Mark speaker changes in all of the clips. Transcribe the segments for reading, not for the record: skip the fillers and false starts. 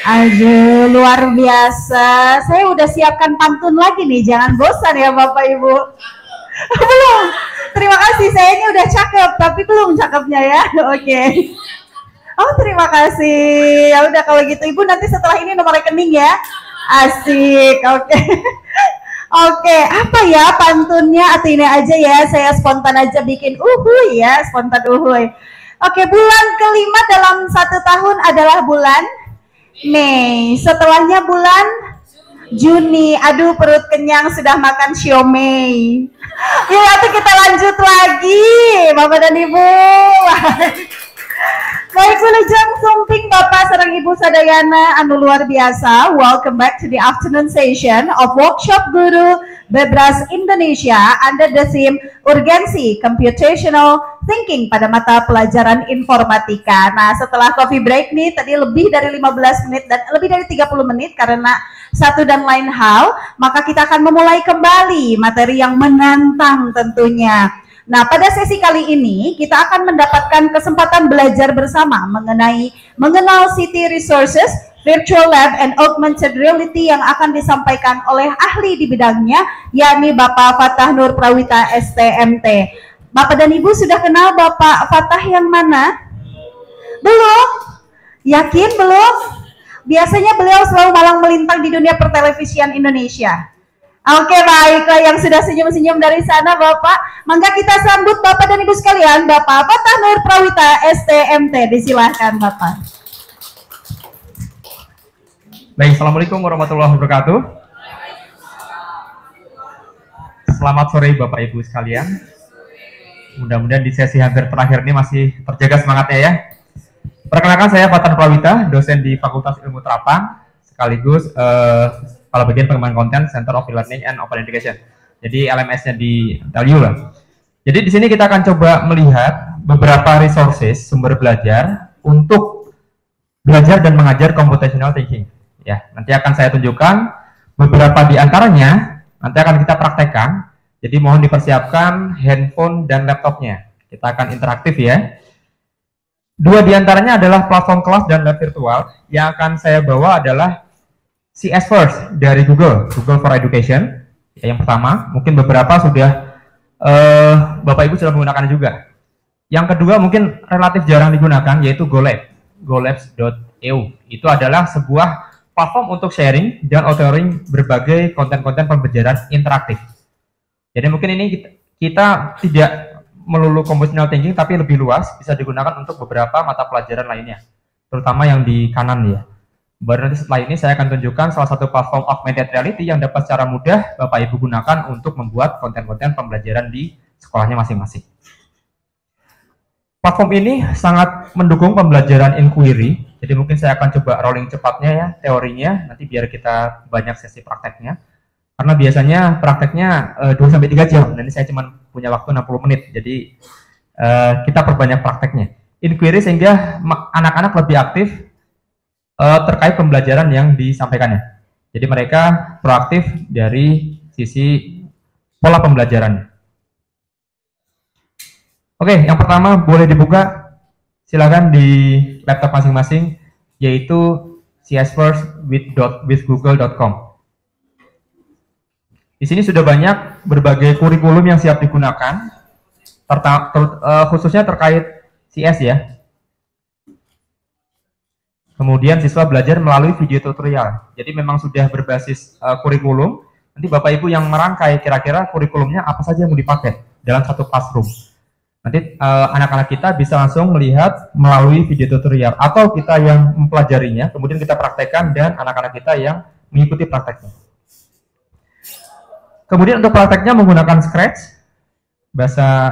Speaker 1: Aduh, luar biasa. Saya udah siapkan pantun lagi nih, jangan bosan ya Bapak Ibu. Belum. Terima kasih, saya ini udah cakep, tapi belum cakepnya ya. Oke. Oh, terima kasih. Ya udah kalau gitu Ibu nanti setelah ini nomor rekening ya. Asik. Oke. Oke, apa ya pantunnya? Atau ini aja ya, saya spontan aja bikin uhuy ya, spontan uhuy. Oke, bulan kelima dalam 1 tahun adalah bulan Mei. Setelahnya bulan Juni. Aduh, perut kenyang sudah makan siomay. Yuk nanti kita lanjut lagi, Bapak dan Ibu. Baik, Wilujeng Sumping Bapak sareng Ibu sadayana anu luar biasa. Welcome back to the afternoon session of Workshop Guru Bebras Indonesia under the theme Urgensi Computational Thinking pada mata pelajaran informatika. Nah, setelah coffee break nih tadi lebih dari 15 menit dan lebih dari 30 menit karena satu dan lain hal, maka kita akan memulai kembali materi yang menantang tentunya. Nah, pada sesi kali ini kita akan mendapatkan kesempatan belajar bersama mengenal City Resources, Virtual Lab, and Augmented Reality yang akan disampaikan oleh ahli di bidangnya, yakni Bapak Fathah Nur Prawita STMT. Bapak dan Ibu sudah kenal Bapak Fathah yang mana? Belum? Yakin belum? Biasanya beliau selalu malang melintang di dunia pertelevisian Indonesia. Oke, baiklah yang sudah senyum-senyum dari sana Bapak, mangga kita sambut Bapak dan Ibu sekalian, Bapak Fathah Nur Prawita STMT, disilahkan Bapak.
Speaker 2: Baik, Assalamualaikum warahmatullahi wabarakatuh. Selamat sore Bapak Ibu sekalian. Mudah-mudahan di sesi hampir terakhir ini masih terjaga semangatnya ya. Perkenalkan, saya Fathah Nur Prawita, dosen di Fakultas Ilmu Terapang, sekaligus kepala bagian pengembangan konten Center of Learning and Open Education. Jadi LMS-nya di TELU lah. Jadi di sini kita akan coba melihat beberapa resources sumber belajar untuk belajar dan mengajar computational thinking. Ya, nanti akan saya tunjukkan beberapa di antaranya. Nanti akan kita praktekkan. Jadi mohon dipersiapkan handphone dan laptopnya. Kita akan interaktif ya. Dua di antaranya adalah platform kelas dan lab virtual. Yang akan saya bawa adalah CS First dari Google for Education. Yang pertama, mungkin beberapa sudah Bapak Ibu sudah menggunakan juga. Yang kedua mungkin relatif jarang digunakan, yaitu GoLab, golabs.eu. Itu adalah sebuah platform untuk sharing dan authoring berbagai konten-konten pembelajaran interaktif. Jadi mungkin ini kita tidak melulu computational thinking, tapi lebih luas, bisa digunakan untuk beberapa mata pelajaran lainnya, terutama yang di kanan ya. Baru nanti setelah ini saya akan tunjukkan salah satu platform augmented reality yang dapat secara mudah Bapak Ibu gunakan untuk membuat konten-konten pembelajaran di sekolahnya masing-masing. Platform ini sangat mendukung pembelajaran inquiry, jadi mungkin saya akan coba rolling cepatnya ya teorinya, nanti biar kita banyak sesi prakteknya. Karena biasanya prakteknya 2-3 jam, dan ini saya cuma punya waktu 60 menit, jadi kita perbanyak prakteknya. Inquiry sehingga anak-anak lebih aktif terkait pembelajaran yang disampaikannya. Jadi mereka proaktif dari sisi pola pembelajarannya. Oke, yang pertama boleh dibuka, silakan di laptop masing-masing, yaitu csfirst with google.com. Di sini sudah banyak berbagai kurikulum yang siap digunakan, khususnya terkait CS ya. Kemudian siswa belajar melalui video tutorial. Jadi memang sudah berbasis kurikulum. Nanti Bapak Ibu yang merangkai kira-kira kurikulumnya apa saja yang mau dipakai dalam satu classroom. Nanti anak-anak kita bisa langsung melihat melalui video tutorial. Atau kita yang mempelajarinya, kemudian kita praktekkan dan anak-anak kita yang mengikuti prakteknya. Kemudian untuk prakteknya menggunakan Scratch. Bahasa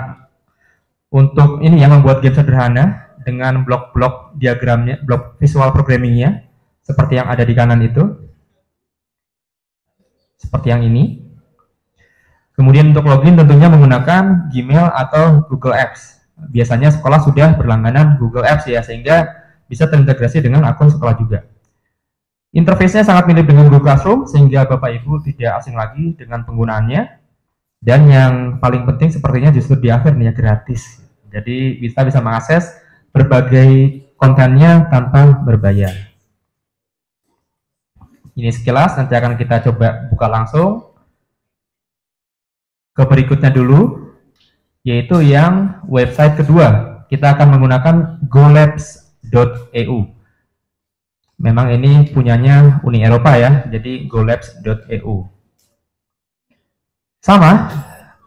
Speaker 2: untuk ini yang membuat game sederhana. Dengan blok-blok diagramnya, blok visual programmingnya, seperti yang ada di kanan itu, seperti yang ini. Kemudian untuk login tentunya menggunakan Gmail atau Google Apps. Biasanya sekolah sudah berlangganan Google Apps ya, sehingga bisa terintegrasi dengan akun sekolah juga. Interface-nya sangat mirip dengan Google Classroom, sehingga Bapak Ibu tidak asing lagi dengan penggunaannya. Dan yang paling penting sepertinya justru di akhir nih ya, gratis. Jadi kita bisa mengakses berbagai kontennya tanpa berbayar. Ini sekilas, nanti akan kita coba buka langsung ke berikutnya dulu, yaitu yang website kedua. Kita akan menggunakan golabs.eu. Memang ini punyanya Uni Eropa ya, jadi golabs.eu. Sama,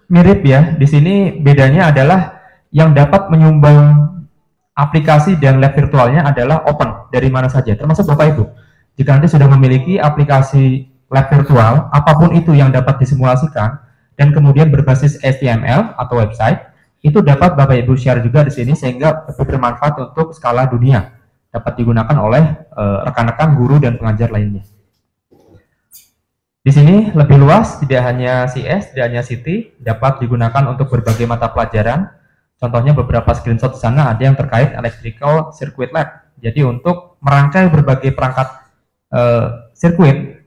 Speaker 2: mirip ya. Di sini bedanya adalah yang dapat menyumbang aplikasi dan lab virtualnya adalah open dari mana saja, termasuk Bapak Ibu. Jika nanti sudah memiliki aplikasi lab virtual, apapun itu yang dapat disimulasikan dan kemudian berbasis HTML atau website, itu dapat Bapak Ibu share juga di sini sehingga lebih bermanfaat untuk skala dunia, dapat digunakan oleh rekan-rekan guru dan pengajar lainnya. Di sini lebih luas, tidak hanya CS, tidak hanya CT, dapat digunakan untuk berbagai mata pelajaran. Contohnya beberapa screenshot di sana ada yang terkait electrical circuit lab. Jadi untuk merangkai berbagai perangkat sirkuit,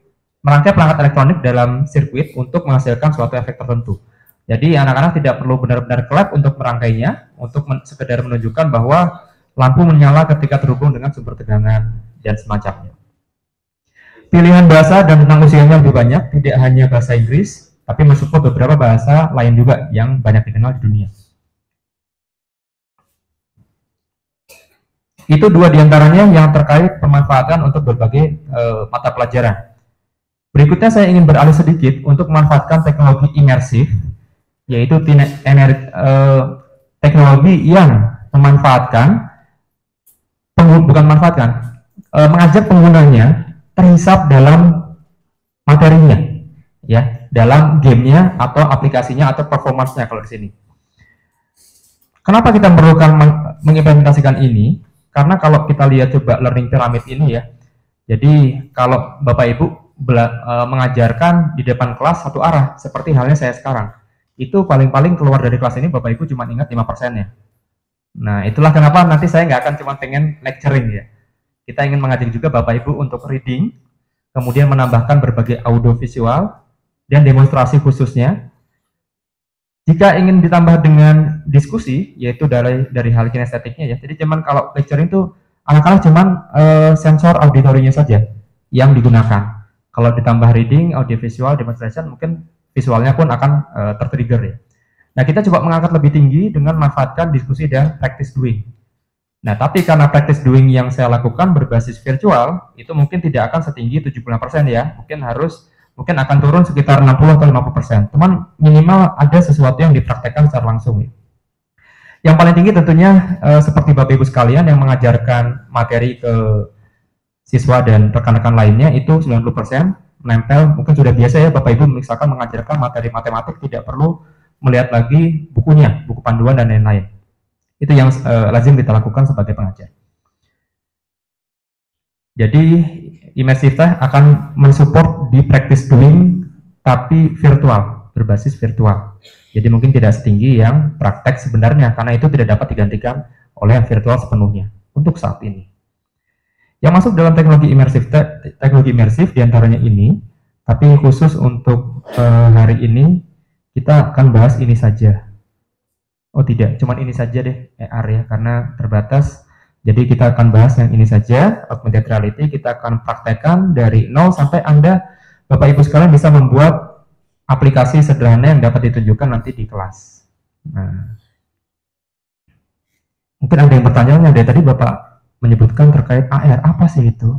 Speaker 2: merangkai perangkat elektronik dalam sirkuit untuk menghasilkan suatu efek tertentu. Jadi anak-anak tidak perlu benar-benar ke lab untuk merangkainya, untuk sekedar menunjukkan bahwa lampu menyala ketika terhubung dengan sumber tegangan dan semacamnya. Pilihan bahasa dan tentang usianya lebih banyak, tidak hanya bahasa Inggris, tapi mensupport beberapa bahasa lain juga yang banyak dikenal di dunia. Itu dua diantaranya yang terkait pemanfaatan untuk berbagai mata pelajaran. Berikutnya saya ingin beralih sedikit untuk memanfaatkan teknologi imersif, yaitu teknologi yang mengajak penggunanya terhisap dalam materinya, ya, dalam gamenya atau aplikasinya atau performance-nya kalau di sini. Kenapa kita memerlukan mengimplementasikan ini? Karena kalau kita lihat coba learning pyramid ini ya, jadi kalau Bapak Ibu mengajarkan di depan kelas satu arah, seperti halnya saya sekarang, itu paling-paling keluar dari kelas ini Bapak Ibu cuma ingat 5% ya. Nah itulah kenapa nanti saya nggak akan cuma pengen lecturing ya. Kita ingin mengajak juga Bapak Ibu untuk reading, kemudian menambahkan berbagai audio visual dan demonstrasi khususnya. Jika ingin ditambah dengan diskusi, yaitu dari hal kinestetiknya ya. Jadi cuman kalau lecturing itu anak-anak cuman sensor auditorinya saja yang digunakan. Kalau ditambah reading, audio visual, demonstration, mungkin visualnya pun akan tertrigger ya. Nah kita coba mengangkat lebih tinggi dengan memanfaatkan diskusi dan practice doing. Nah tapi karena practice doing yang saya lakukan berbasis virtual, itu mungkin tidak akan setinggi 75% ya. Mungkin akan turun sekitar 60 atau 50%. Teman minimal ada sesuatu yang dipraktekkan secara langsung. Ya. Yang paling tinggi tentunya seperti Bapak Ibu sekalian yang mengajarkan materi ke siswa dan rekan-rekan lainnya itu 90% menempel. Mungkin sudah biasa ya Bapak Ibu misalkan mengajarkan materi matematik tidak perlu melihat lagi bukunya, buku panduan dan lain-lain. Itu yang lazim kita lakukan sebagai pengajar. Jadi imersif akan mensupport di practice doing tapi virtual, berbasis virtual. Jadi mungkin tidak setinggi yang praktek sebenarnya karena itu tidak dapat digantikan oleh yang virtual sepenuhnya untuk saat ini. Yang masuk dalam teknologi imersif diantaranya ini, tapi khusus untuk hari ini kita akan bahas ini saja. Oh tidak, cuman ini saja deh AR ya karena terbatas. Jadi kita akan bahas yang ini saja, augmented reality. Kita akan praktekkan dari nol sampai Anda, Bapak Ibu sekalian bisa membuat aplikasi sederhana yang dapat ditunjukkan nanti di kelas. Nah, mungkin ada yang bertanya, dari tadi Bapak menyebutkan terkait AR, apa sih itu?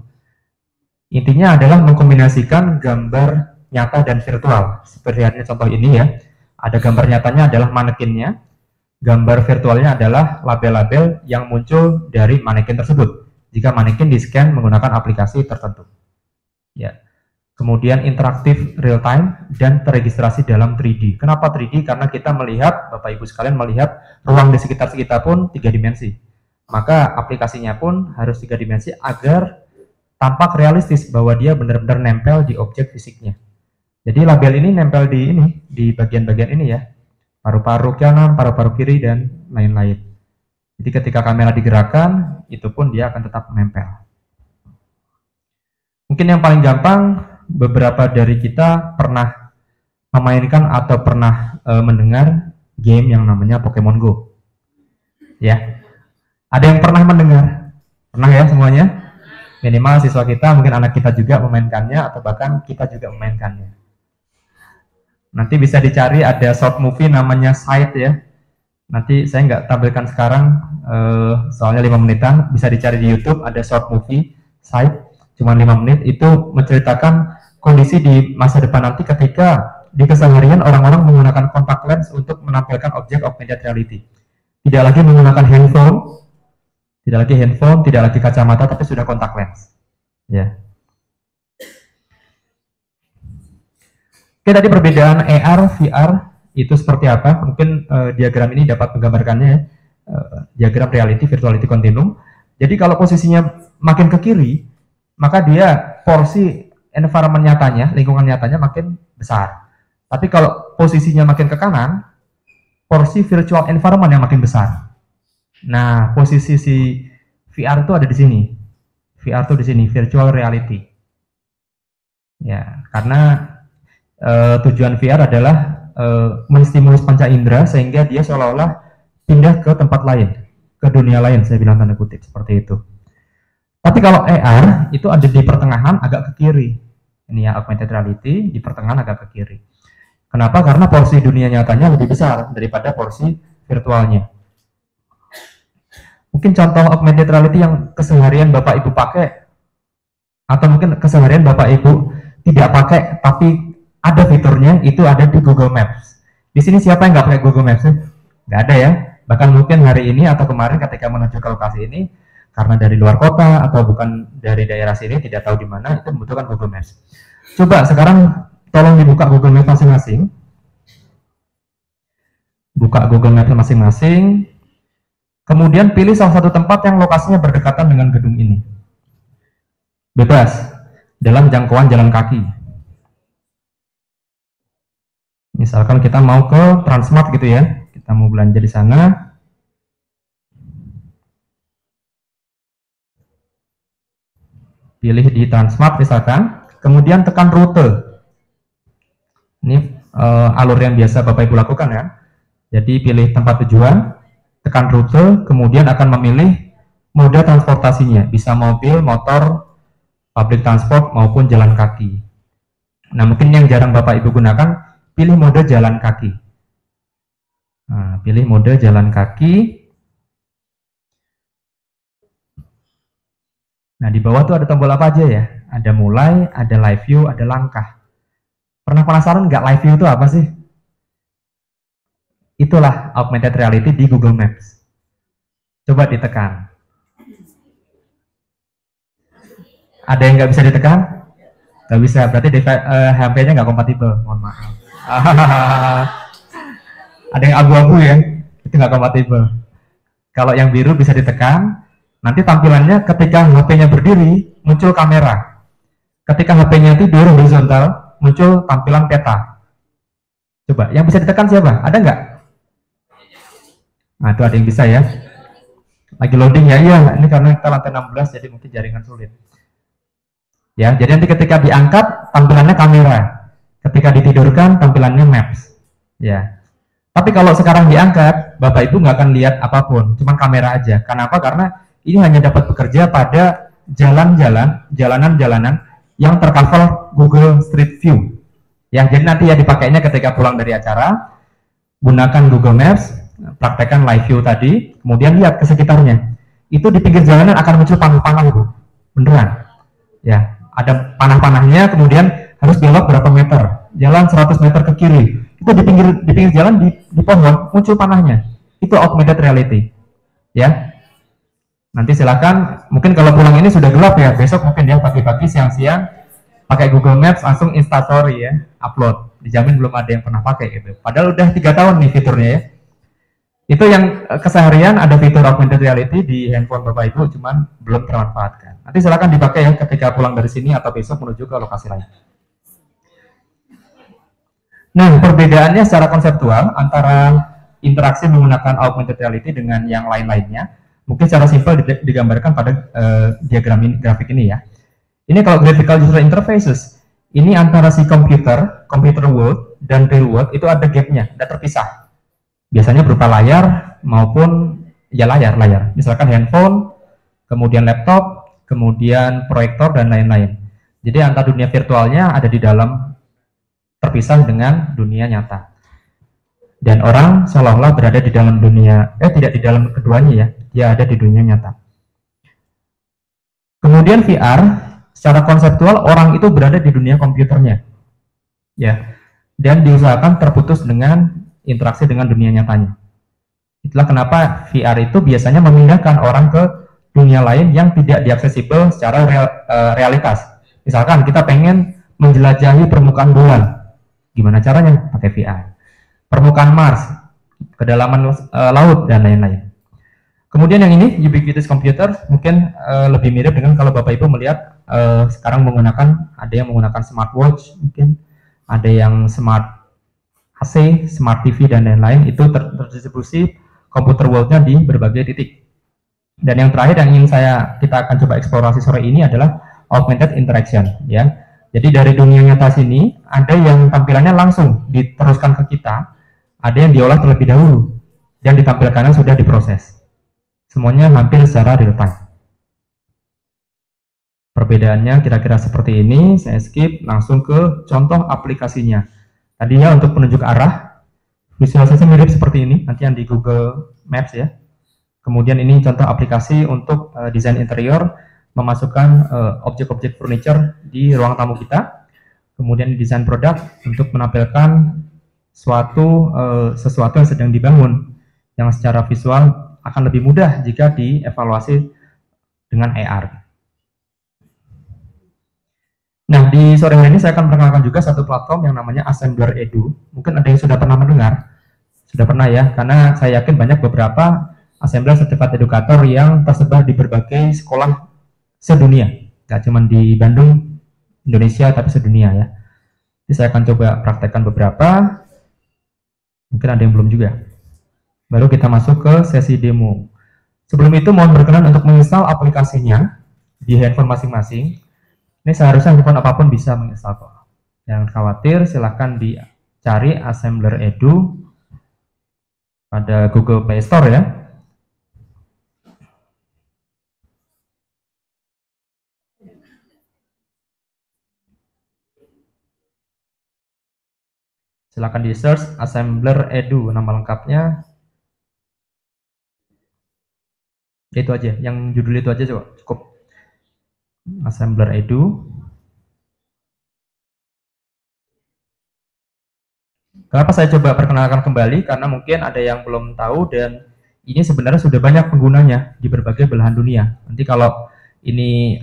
Speaker 2: Intinya adalah mengkombinasikan gambar nyata dan virtual. Seperti halnya contoh ini ya, ada gambar nyatanya adalah manekinnya, gambar virtualnya adalah label-label yang muncul dari manekin tersebut jika manekin di-scan menggunakan aplikasi tertentu. Ya. Kemudian interaktif real time dan terregistrasi dalam 3D. Kenapa 3D? Karena kita melihat, Bapak Ibu sekalian melihat ruang di sekitar kita pun 3 dimensi. Maka aplikasinya pun harus 3 dimensi agar tampak realistis bahwa dia benar-benar nempel di objek fisiknya. Jadi label ini nempel di bagian-bagian ini ya. Paru-paru kanan, paru-paru kiri, dan lain-lain. Jadi ketika kamera digerakkan, itu pun dia akan tetap menempel. Mungkin yang paling gampang, beberapa dari kita pernah memainkan atau pernah mendengar game yang namanya Pokemon Go. Ya, ada yang pernah mendengar? Pernah ya semuanya? Minimal siswa kita, mungkin anak kita juga memainkannya, atau bahkan kita juga memainkannya. Nanti bisa dicari, ada short movie namanya Sight ya. Nanti saya nggak tampilkan sekarang, soalnya 5 menitan. Bisa dicari di YouTube, ada short movie Sight, cuma 5 menit. Itu menceritakan kondisi di masa depan nanti ketika di keseharian orang-orang menggunakan contact lens untuk menampilkan objek augmented reality. Tidak lagi menggunakan handphone, tidak lagi kacamata, tapi sudah kontak lens. Ya. Oke, tadi perbedaan AR, VR itu seperti apa? Mungkin diagram ini dapat menggambarkannya. Diagram reality, virtuality continuum. Jadi kalau posisinya makin ke kiri, maka dia porsi environment nyatanya, lingkungan nyatanya makin besar. Tapi kalau posisinya makin ke kanan, porsi virtual environment yang makin besar. Nah, posisi si VR itu ada di sini. VR itu di sini, virtual reality. Ya, karena tujuan VR adalah menstimulus panca indera sehingga dia seolah-olah pindah ke tempat lain, ke dunia lain, saya bilang tanda kutip seperti itu. Tapi kalau AR itu ada di pertengahan agak ke kiri. Ini ya, augmented reality di pertengahan agak ke kiri. Kenapa? Karena porsi dunia nyatanya lebih besar daripada porsi virtualnya. Mungkin contoh augmented reality yang keseharian Bapak Ibu pakai, atau mungkin keseharian Bapak Ibu tidak pakai, tapi ada fiturnya, itu ada di Google Maps. Di sini siapa yang nggak pakai Google Maps? Nggak ada ya. Bahkan mungkin hari ini atau kemarin ketika menuju ke lokasi ini, karena dari luar kota atau bukan dari daerah sini, tidak tahu di mana, itu membutuhkan Google Maps. Coba sekarang tolong dibuka Google Maps masing-masing. Buka Google Maps masing-masing. Kemudian pilih salah satu tempat yang lokasinya berdekatan dengan gedung ini. Bebas, dalam jangkauan jalan kaki. Misalkan kita mau ke Transmart gitu ya, kita mau belanja di sana. Pilih di Transmart misalkan, kemudian tekan rute. Ini alur yang biasa Bapak Ibu lakukan ya. Jadi pilih tempat tujuan, tekan rute, kemudian akan memilih moda transportasinya, bisa mobil, motor, public transport maupun jalan kaki. Nah, mungkin yang jarang Bapak Ibu gunakan, pilih mode jalan kaki. Nah, pilih mode jalan kaki. Nah, di bawah tuh ada tombol apa aja ya? Ada mulai, ada live view, ada langkah. Pernah penasaran nggak live view itu apa sih? Itulah augmented reality di Google Maps. Coba ditekan. Ada yang nggak bisa ditekan? Nggak bisa, berarti HP-nya nggak kompatibel. Mohon maaf. Ada yang abu-abu ya, itu nggak kompatibel. Kalau yang biru bisa ditekan, nanti tampilannya ketika HP-nya berdiri, muncul kamera. Ketika HP-nya tidur horizontal, muncul tampilan peta. Coba, yang bisa ditekan siapa? Ada nggak? Nah, itu ada yang bisa ya. Lagi loading ya, iya. Ini karena kita lantai 16, jadi mungkin jaringan sulit. Ya, jadi nanti ketika diangkat, tampilannya kamera. Ketika ditidurkan, tampilannya maps. Ya. Tapi kalau sekarang diangkat, Bapak Ibu nggak akan lihat apapun, cuma kamera aja. Kenapa? Karena ini hanya dapat bekerja pada jalanan-jalanan yang tercover Google Street View. Ya, jadi nanti ya dipakainya ketika pulang dari acara, gunakan Google Maps, praktekkan live view tadi, kemudian lihat ke sekitarnya. Itu di pinggir jalanan akan muncul panah-panah itu, beneran. Ya, ada panah-panahnya, kemudian harus belok berapa meter, jalan 100 meter ke kiri. Itu di pinggir jalan di pohon muncul panahnya. Itu augmented reality. Ya. Nanti silakan, mungkin kalau pulang ini sudah gelap ya, besok mungkin ya pagi-pagi, siang-siang pakai Google Maps langsung instastory ya, upload. Dijamin belum ada yang pernah pakai gitu. Padahal udah 3 tahun nih fiturnya ya. Itu yang keseharian ada fitur augmented reality di handphone Bapak Ibu, cuman belum termanfaatkan. Nanti silakan dipakai ya ketika pulang dari sini atau besok menuju ke lokasi lain. Nah, perbedaannya secara konseptual antara interaksi menggunakan augmented reality dengan yang lain-lainnya, mungkin secara simpel digambarkan pada diagram ini, grafik ini ya. Ini kalau graphical user interfaces, ini antara si computer world dan real world itu ada gapnya, ada terpisah. Biasanya berupa layar maupun ya layar. Misalkan handphone, kemudian laptop, kemudian proyektor dan lain-lain. Jadi antara dunia virtualnya ada di dalam, terpisah dengan dunia nyata. Dan orang seolah-olah berada di dalam dunia, tidak di dalam keduanya ya, dia ada di dunia nyata. Kemudian VR, secara konseptual orang itu berada di dunia komputernya, ya, dan diusahakan terputus dengan interaksi dengan dunia nyatanya. Itulah kenapa VR itu biasanya memindahkan orang ke dunia lain yang tidak diaksesibel secara realitas. Misalkan kita pengen menjelajahi permukaan bulan, gimana caranya? Pakai VR. Permukaan Mars, kedalaman laut, dan lain-lain. Kemudian yang ini, ubiquitous computer, mungkin lebih mirip dengan kalau Bapak Ibu melihat sekarang menggunakan, ada yang menggunakan smartwatch, mungkin ada yang smart AC, smart TV, dan lain-lain, itu terdistribusi computer world-nya di berbagai titik. Dan yang terakhir yang ingin kita akan coba eksplorasi sore ini adalah augmented interaction, ya. Jadi dari dunia nyata sini, ada yang tampilannya langsung diteruskan ke kita, ada yang diolah terlebih dahulu, dan ditampilkannya sudah diproses. Semuanya hampir secara real time. Perbedaannya kira-kira seperti ini. Saya skip, langsung ke contoh aplikasinya. Tadinya untuk penunjuk arah, visualisasi mirip seperti ini, nanti yang di Google Maps ya. Kemudian ini contoh aplikasi untuk desain interior, memasukkan objek-objek furniture di ruang tamu kita. Kemudian desain produk untuk menampilkan sesuatu yang sedang dibangun, yang secara visual akan lebih mudah jika dievaluasi dengan AR. Nah, di sore hari ini saya akan perkenalkan juga satu platform yang namanya Assembler Edu. Mungkin ada yang sudah pernah mendengar, sudah pernah ya, karena saya yakin banyak beberapa Assembler Certified Educator yang tersebar di berbagai sekolah sedunia, nggak cuma di Bandung, Indonesia, tapi sedunia ya. Jadi saya akan coba praktekkan beberapa, mungkin ada yang belum juga. Baru kita masuk ke sesi demo. Sebelum itu mohon berkenan untuk menginstal aplikasinya di handphone masing-masing. Ini seharusnya handphone apapun bisa menginstal kok. Jangan khawatir, silahkan dicari Assembler Edu pada Google Play Store ya. Silahkan di search Assembler Edu, nama lengkapnya. Itu aja, yang judul itu aja cukup. Assembler Edu. Kenapa saya coba perkenalkan kembali? Karena mungkin ada yang belum tahu dan ini sebenarnya sudah banyak penggunanya di berbagai belahan dunia. Nanti kalau ini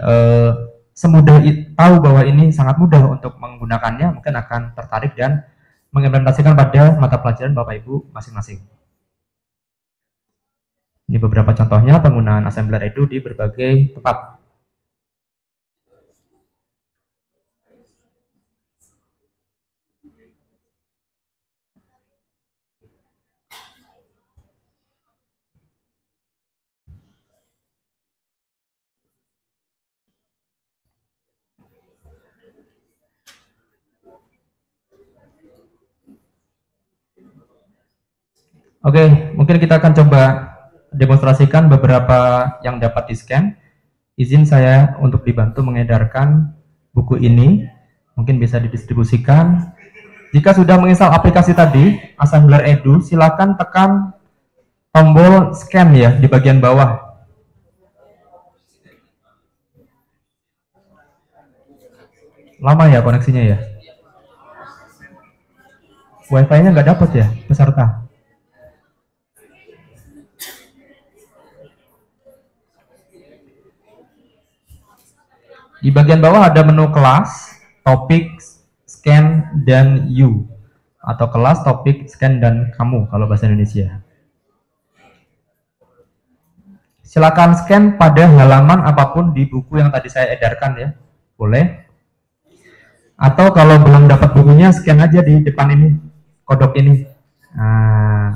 Speaker 2: semudah tahu bahwa ini sangat mudah untuk menggunakannya, mungkin akan tertarik dan mengimplementasikan pada mata pelajaran Bapak Ibu masing-masing. Ini beberapa contohnya penggunaan Assembler Edu di berbagai tempat. Oke, mungkin kita akan coba demonstrasikan beberapa yang dapat di-scan. Izin saya untuk dibantu mengedarkan buku ini, mungkin bisa didistribusikan. Jika sudah menginstal aplikasi tadi, Assembler Edu, silakan tekan tombol scan ya di bagian bawah. Lama ya koneksinya ya? Wi-Fi-nya nggak dapat ya, peserta? Di bagian bawah ada menu kelas, topik, scan, dan you. Atau kelas, topik, scan, dan kamu kalau bahasa Indonesia. Silakan scan pada halaman apapun di buku yang tadi saya edarkan ya. Boleh. Atau kalau belum dapat bukunya, scan aja di depan ini, kodok ini. Nah,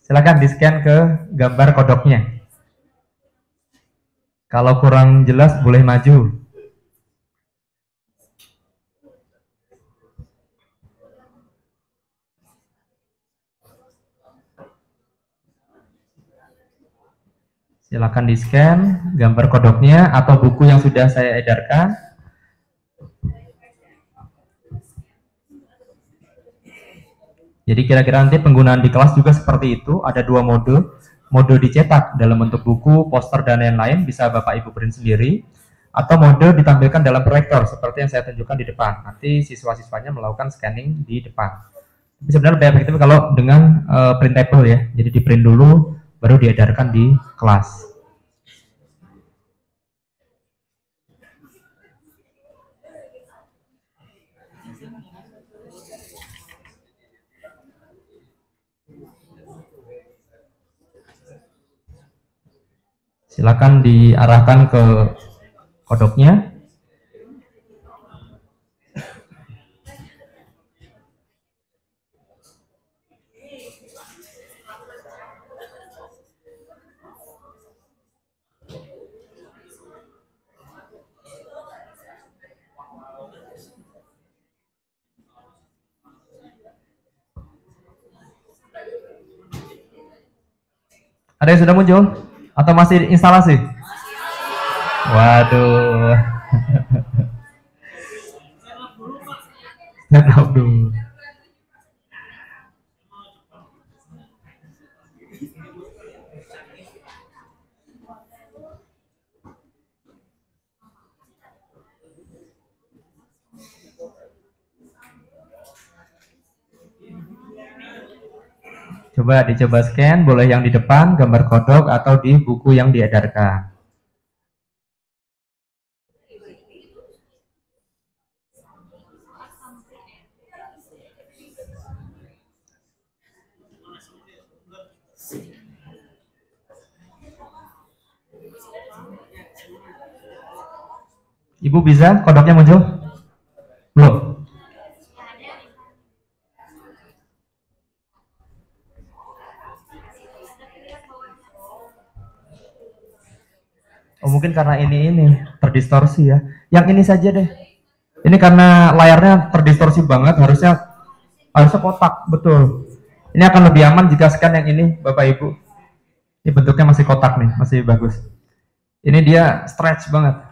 Speaker 2: silakan di-scan ke gambar kodoknya. Kalau kurang jelas, boleh maju. Silakan di-scan gambar kodoknya atau buku yang sudah saya edarkan. Jadi kira-kira nanti penggunaan di kelas juga seperti itu, ada dua mode. Mode dicetak dalam bentuk buku, poster, dan lain-lain, bisa Bapak Ibu print sendiri. Atau mode ditampilkan dalam proyektor, seperti yang saya tunjukkan di depan. Nanti siswa-siswanya melakukan scanning di depan. Tapi sebenarnya lebih efektif kalau dengan printable ya, jadi di print dulu, baru diedarkan di kelas. Silakan diarahkan ke kodoknya. Ada yang sudah muncul? Atau masih instalasi? Waduh. Setup dulu. Coba dicoba scan, boleh yang di depan, gambar kodok, atau di buku yang diedarkan. Ibu bisa kodoknya muncul? Belum? Oh, mungkin karena ini terdistorsi ya. Yang ini saja deh. Ini karena layarnya terdistorsi banget, harusnya kotak, betul. Ini akan lebih aman jika scan yang ini, Bapak Ibu. Ini bentuknya masih kotak nih, masih bagus. Ini dia stretch banget.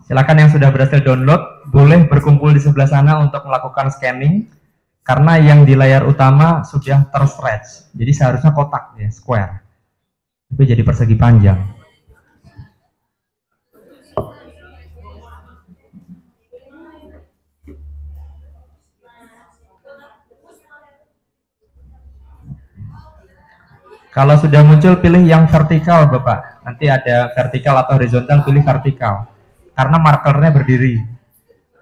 Speaker 2: Silakan yang sudah berhasil download, boleh berkumpul di sebelah sana untuk melakukan scanning, karena yang di layar utama sudah terstretch, jadi seharusnya kotak ya, square, tapi jadi persegi panjang. Kalau sudah muncul, pilih yang vertikal Bapak, nanti ada vertikal atau horizontal, pilih vertikal. Karena markernya berdiri,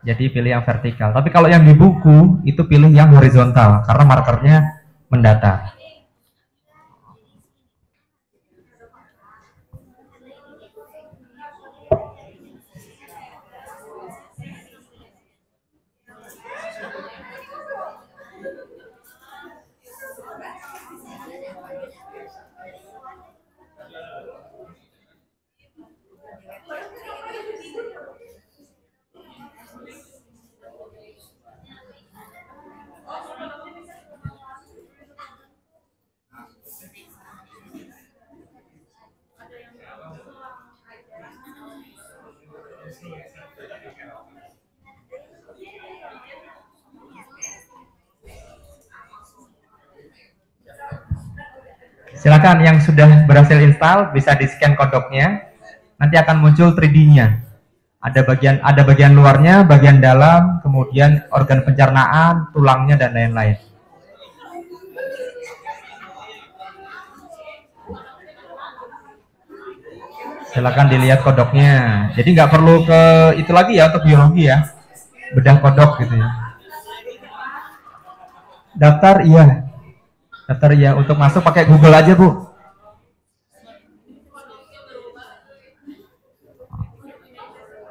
Speaker 2: jadi pilih yang vertikal. Tapi kalau yang di buku itu pilih yang horizontal karena markernya mendatar. Silakan yang sudah berhasil install bisa di-scan kodoknya. Nanti akan muncul 3D-nya. Ada bagian luarnya, bagian dalam, kemudian organ pencernaan, tulangnya dan lain-lain. Silakan dilihat kodoknya. Jadi nggak perlu ke itu lagi ya untuk biologi ya. Bedah kodok gitu ya. Daftar iya. Daftar ya, untuk masuk pakai Google aja Bu.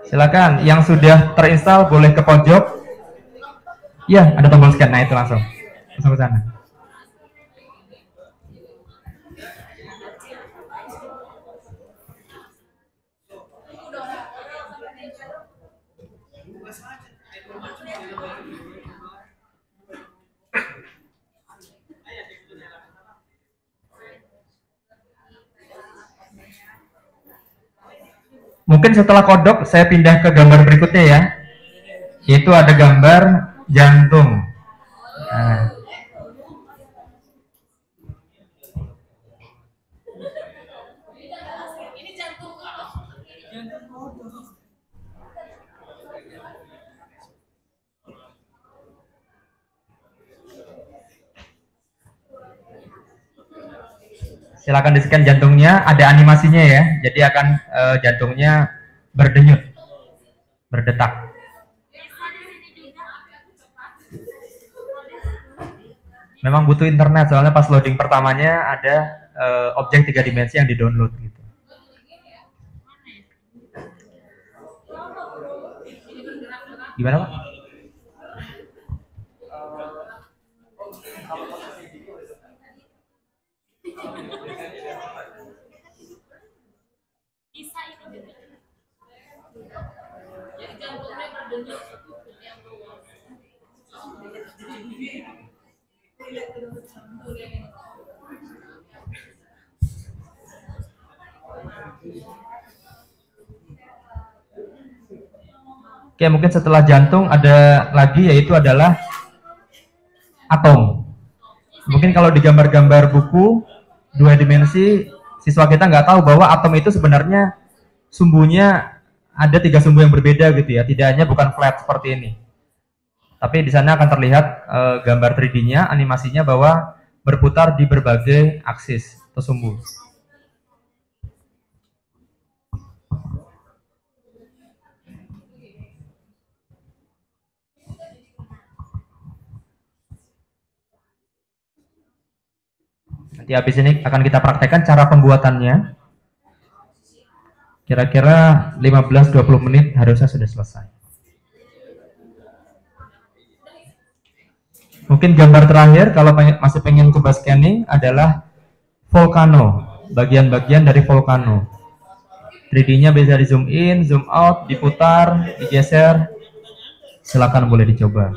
Speaker 2: Silakan, yang sudah terinstall boleh ke pojok. Ya, ada tombol scan. Nah, itu langsung ke sana. Mungkin setelah kodok saya pindah ke gambar berikutnya ya, yaitu ada gambar jantung. Nah. Silakan di-scan jantungnya, ada animasinya ya. Jadi akan jantungnya berdenyut, berdetak. Memang butuh internet, soalnya pas loading pertamanya ada objek 3 dimensi yang di-download gitu. Gimana Pak? Oke, mungkin setelah jantung ada lagi, yaitu adalah atom. Mungkin kalau di gambar-gambar buku 2 dimensi, siswa kita nggak tahu bahwa atom itu sebenarnya sumbunya ada 3 sumbu yang berbeda gitu ya, tidak hanya bukan flat seperti ini. Tapi di sana akan terlihat gambar 3D-nya, animasinya bahwa berputar di berbagai aksis atau sumbu. Nanti habis ini akan kita praktekkan cara pembuatannya. Kira-kira 15-20 menit harusnya sudah selesai. Mungkin gambar terakhir kalau masih pengen coba scanning adalah volcano, bagian-bagian dari volcano. 3D-nya bisa di zoom in, zoom out, diputar, digeser. Silakan boleh dicoba.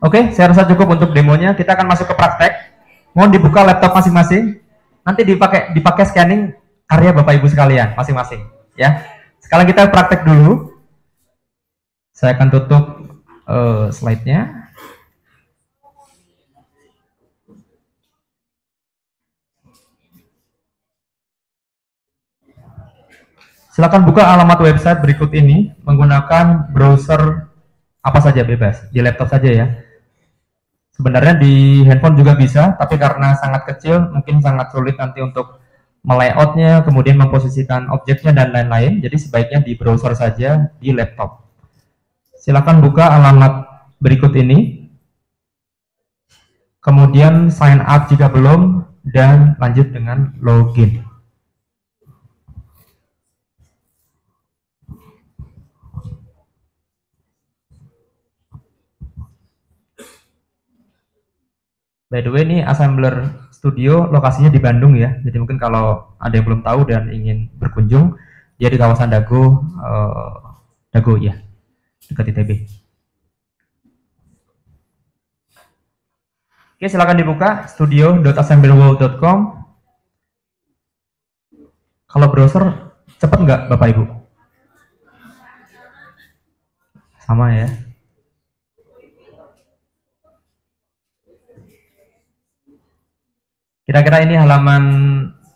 Speaker 2: Oke, saya rasa cukup untuk demonya. Kita akan masuk ke praktek. Mohon dibuka laptop masing-masing. Nanti dipakai scanning karya Bapak Ibu sekalian masing-masing, ya. Sekarang kita praktek dulu. Saya akan tutup slide-nya. Silakan buka alamat website berikut ini menggunakan browser apa saja, bebas, di laptop saja ya. Sebenarnya di handphone juga bisa, tapi karena sangat kecil, mungkin sangat sulit nanti untuk melayoutnya, kemudian memposisikan objeknya dan lain-lain. Jadi sebaiknya di browser saja di laptop. Silakan buka alamat berikut ini, kemudian sign up jika belum, dan lanjut dengan login. By the way, ini Assembler Studio lokasinya di Bandung ya. Jadi mungkin kalau ada yang belum tahu dan ingin berkunjung, dia di kawasan Dago, Dago ya, dekat ITB. Oke, silakan dibuka studio.assemblyworld.com. Kalau browser cepat nggak Bapak Ibu? Sama ya. Kira-kira ini halaman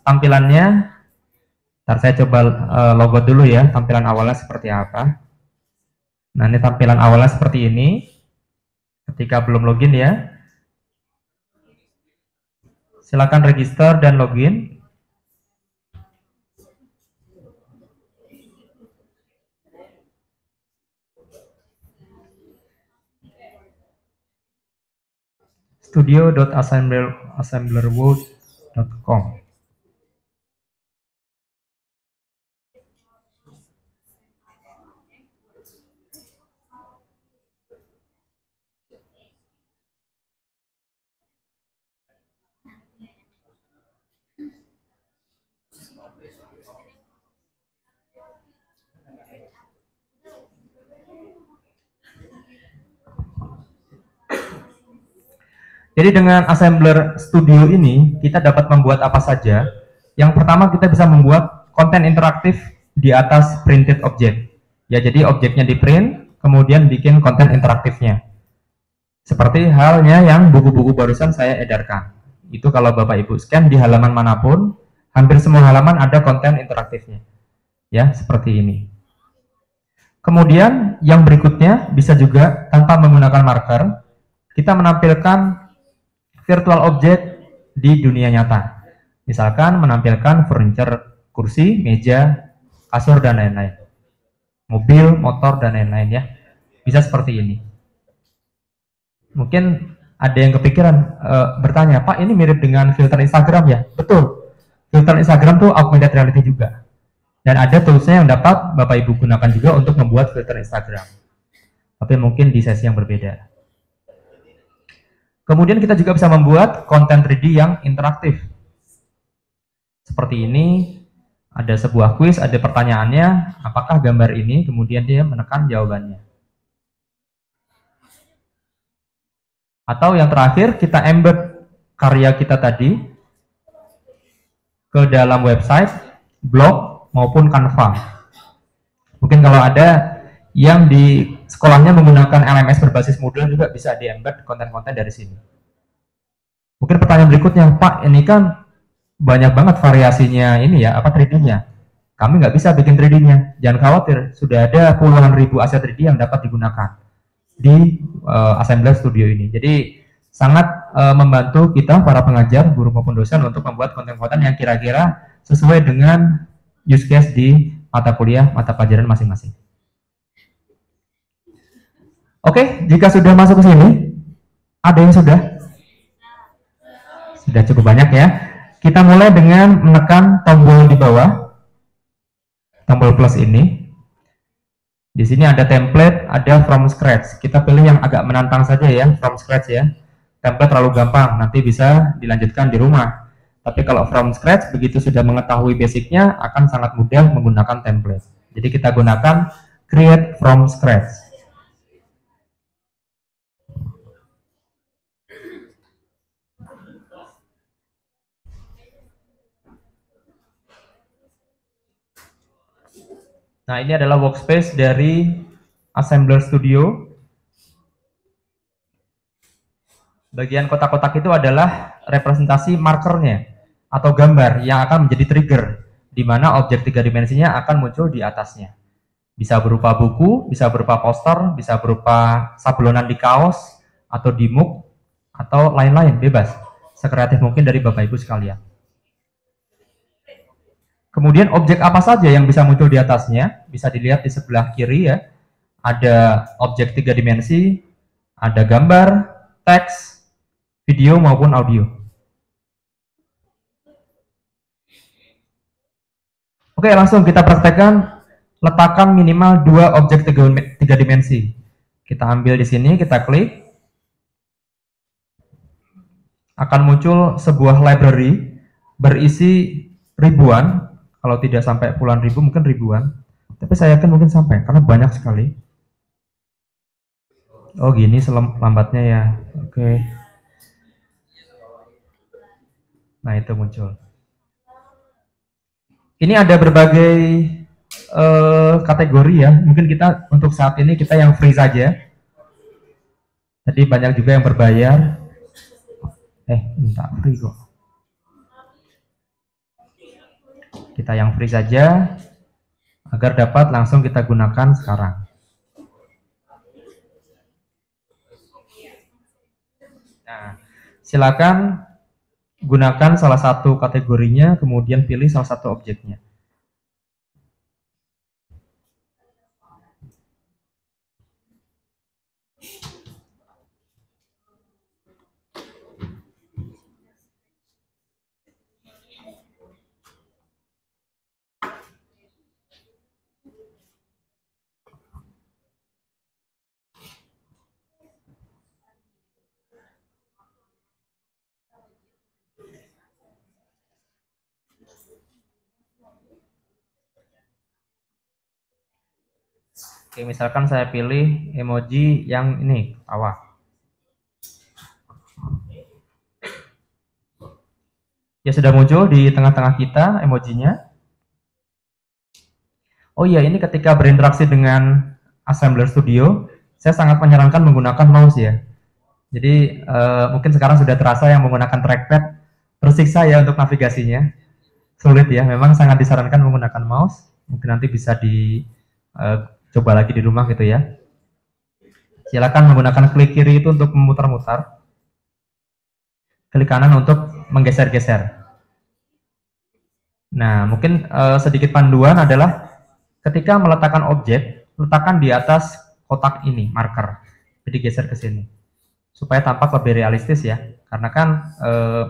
Speaker 2: tampilannya. Ntar saya coba logo dulu ya, tampilan awalnya seperti apa. Nah, ini tampilan awalnya seperti ini. Ketika belum login ya. Silakan register dan login. studio.assemblerworld.com. Jadi dengan Assembler Studio ini kita dapat membuat apa saja. Yang pertama kita bisa membuat konten interaktif di atas printed object. Ya, jadi objeknya di print, kemudian bikin konten interaktifnya. Seperti halnya yang buku-buku barusan saya edarkan. Itu kalau Bapak Ibu scan di halaman manapun, hampir semua halaman ada konten interaktifnya. Ya, seperti ini. Kemudian yang berikutnya bisa juga tanpa menggunakan marker, kita menampilkan virtual object di dunia nyata. Misalkan menampilkan furniture, kursi, meja, kasur, dan lain-lain. Mobil, motor, dan lain-lain ya. Bisa seperti ini. Mungkin ada yang kepikiran bertanya, Pak ini mirip dengan filter Instagram ya? Betul. Filter Instagram tuh augmented reality juga. Dan ada toolsnya yang dapat Bapak Ibu gunakan juga untuk membuat filter Instagram. Tapi mungkin di sesi yang berbeda. Kemudian kita juga bisa membuat konten 3D yang interaktif. Seperti ini, ada sebuah kuis, ada pertanyaannya, apakah gambar ini, kemudian dia menekan jawabannya. Atau yang terakhir, kita embed karya kita tadi ke dalam website, blog, maupun Canva. Mungkin kalau ada yang di sekolahnya menggunakan LMS berbasis Moodle juga bisa di-embed konten-konten dari sini. Mungkin pertanyaan berikutnya, Pak, ini kan banyak banget variasinya ini ya, apa 3D-nya. Kami nggak bisa bikin 3D-nya. Jangan khawatir, sudah ada puluhan ribu aset 3D yang dapat digunakan di Assembler Studio ini. Jadi sangat membantu kita para pengajar, guru maupun dosen untuk membuat konten-konten yang kira-kira sesuai dengan use case di mata kuliah, mata pelajaran masing-masing. Oke, jika sudah masuk ke sini, ada yang sudah? Sudah cukup banyak ya. Kita mulai dengan menekan tombol di bawah, tombol plus ini. Di sini ada template, ada from scratch. Kita pilih yang agak menantang saja ya, from scratch ya. Template terlalu gampang, nanti bisa dilanjutkan di rumah. Tapi kalau from scratch, begitu sudah mengetahui basicnya, akan sangat mudah menggunakan template. Jadi kita gunakan create from scratch. Nah, ini adalah workspace dari Assembler Studio. Bagian kotak-kotak itu adalah representasi markernya atau gambar yang akan menjadi trigger di mana objek 3 dimensinya akan muncul di atasnya. Bisa berupa buku, bisa berupa poster, bisa berupa sablonan di kaos atau di mug atau lain-lain, bebas. Sekreatif mungkin dari Bapak Ibu sekalian. Kemudian objek apa saja yang bisa muncul di atasnya, bisa dilihat di sebelah kiri ya. Ada objek 3 dimensi, ada gambar, teks, video maupun audio. Oke, langsung kita praktekkan. Letakkan minimal 2 objek 3 dimensi. Kita ambil di sini, kita klik. Akan muncul sebuah library berisi ribuan. Kalau tidak sampai puluhan ribu, mungkin ribuan. Tapi saya yakin mungkin sampai, karena banyak sekali. Oh gini lambatnya ya. Oke. Nah, itu muncul. Ini ada berbagai kategori ya. Mungkin kita untuk saat ini kita yang free saja. Tadi banyak juga yang berbayar. Minta free kok. Kita yang free saja agar dapat langsung kita gunakan sekarang. Nah, silakan gunakan salah satu kategorinya, kemudian pilih salah satu objeknya. Oke, misalkan saya pilih emoji yang ini, tawa. Ya, sudah muncul di tengah-tengah kita emojinya. Oh iya, ini ketika berinteraksi dengan Assembler Studio, saya sangat menyarankan menggunakan mouse ya. Jadi mungkin sekarang sudah terasa yang menggunakan trackpad tersiksa ya untuk navigasinya. Sulit ya, memang sangat disarankan menggunakan mouse. Mungkin nanti bisa coba lagi di rumah gitu ya. Silakan menggunakan klik kiri itu untuk memutar-mutar. Klik kanan untuk menggeser-geser. Nah, mungkin sedikit panduan adalah ketika meletakkan objek, letakkan di atas kotak ini, marker. Jadi geser ke sini. Supaya tampak lebih realistis ya. Karena kan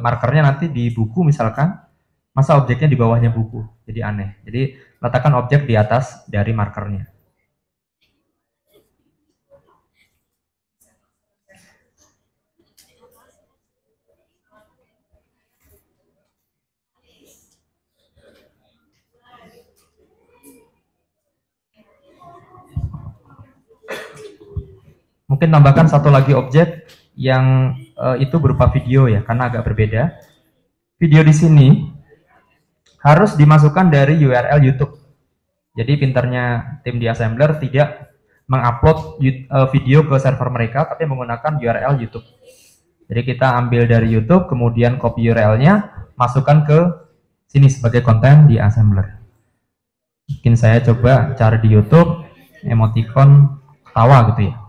Speaker 2: markernya nanti di buku misalkan, masa objeknya di bawahnya buku. Jadi aneh. Jadi letakkan objek di atas dari markernya. Mungkin tambahkan satu lagi objek yang itu berupa video ya, karena agak berbeda. Video di sini harus dimasukkan dari URL YouTube. Jadi pinternya tim di Assembler tidak mengupload video ke server mereka, tapi menggunakan URL YouTube. Jadi kita ambil dari YouTube, kemudian copy URL-nya, masukkan ke sini sebagai konten di Assembler. Mungkin saya coba cari di YouTube emoticon tawa gitu ya.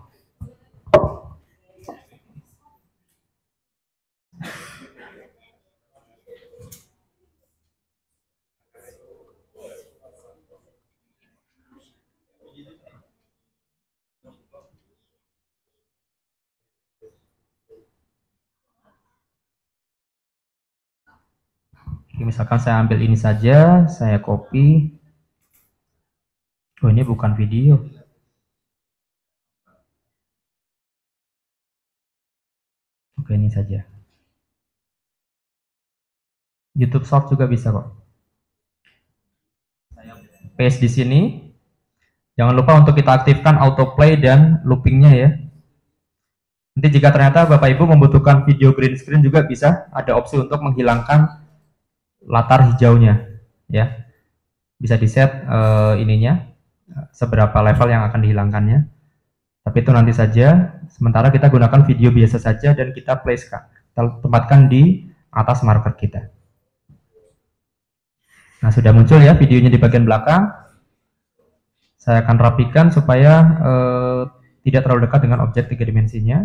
Speaker 2: Misalkan saya ambil ini saja, saya copy. Oh, ini bukan video. Oke, ini saja. YouTube Short juga bisa kok. Saya paste di sini. Jangan lupa untuk kita aktifkan autoplay dan loopingnya ya. Nanti jika ternyata Bapak Ibu membutuhkan video green screen juga bisa ada opsi untuk menghilangkan latar hijaunya ya. Bisa di set ininya seberapa level yang akan dihilangkannya. Tapi itu nanti saja. Sementara kita gunakan video biasa saja dan kita place kita tempatkan di atas marker kita. Nah, sudah muncul ya videonya di bagian belakang. Saya akan rapikan supaya tidak terlalu dekat dengan objek 3 dimensinya.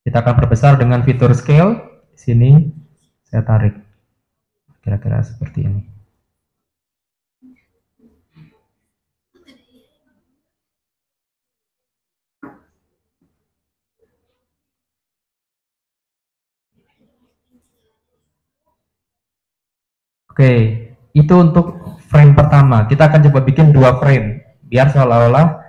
Speaker 2: Kita akan perbesar dengan fitur scale. Di sini saya tarik kira-kira seperti ini. Oke, itu untuk frame pertama. Kita akan coba bikin 2 frame, biar seolah-olah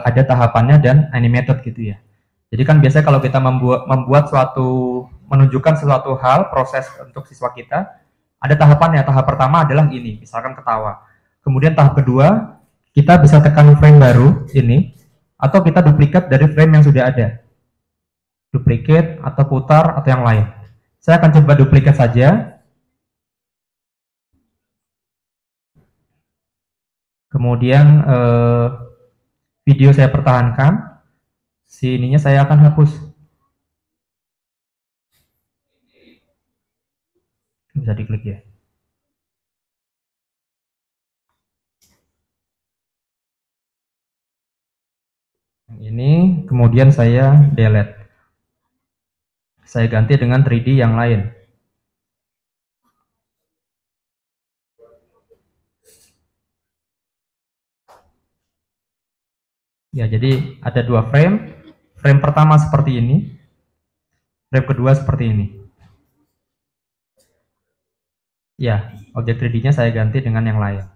Speaker 2: ada tahapannya dan animated gitu ya. Jadi kan biasanya kalau kita membuat menunjukkan sesuatu hal, proses untuk siswa kita, ada tahapannya. Tahap pertama adalah ini, misalkan ketawa. Kemudian tahap kedua, kita bisa tekan frame baru, ini, atau kita duplikat dari frame yang sudah ada. Duplicate, atau putar, atau yang lain. Saya akan coba duplikat saja. Kemudian video saya pertahankan. Si ininya saya akan hapus. Bisa diklik ya. Yang ini kemudian saya delete. Saya ganti dengan 3D yang lain. Ya, jadi ada 2 frame. Frame pertama seperti ini. Frame kedua seperti ini. Ya, objek 3D-nya saya ganti dengan yang lain.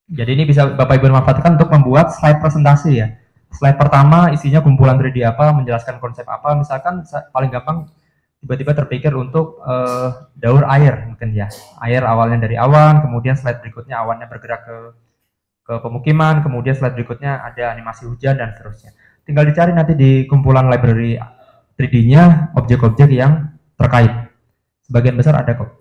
Speaker 2: Jadi ini bisa Bapak Ibu manfaatkan untuk membuat slide presentasi ya. Slide pertama isinya kumpulan 3D apa, menjelaskan konsep apa. Misalkan paling gampang tiba-tiba terpikir untuk daur air mungkin ya. Air awalnya dari awan, kemudian slide berikutnya awannya bergerak ke pemukiman, kemudian slide berikutnya ada animasi hujan dan seterusnya. Tinggal dicari nanti di kumpulan library 3D-nya objek-objek yang terkait. Sebagian besar ada kok.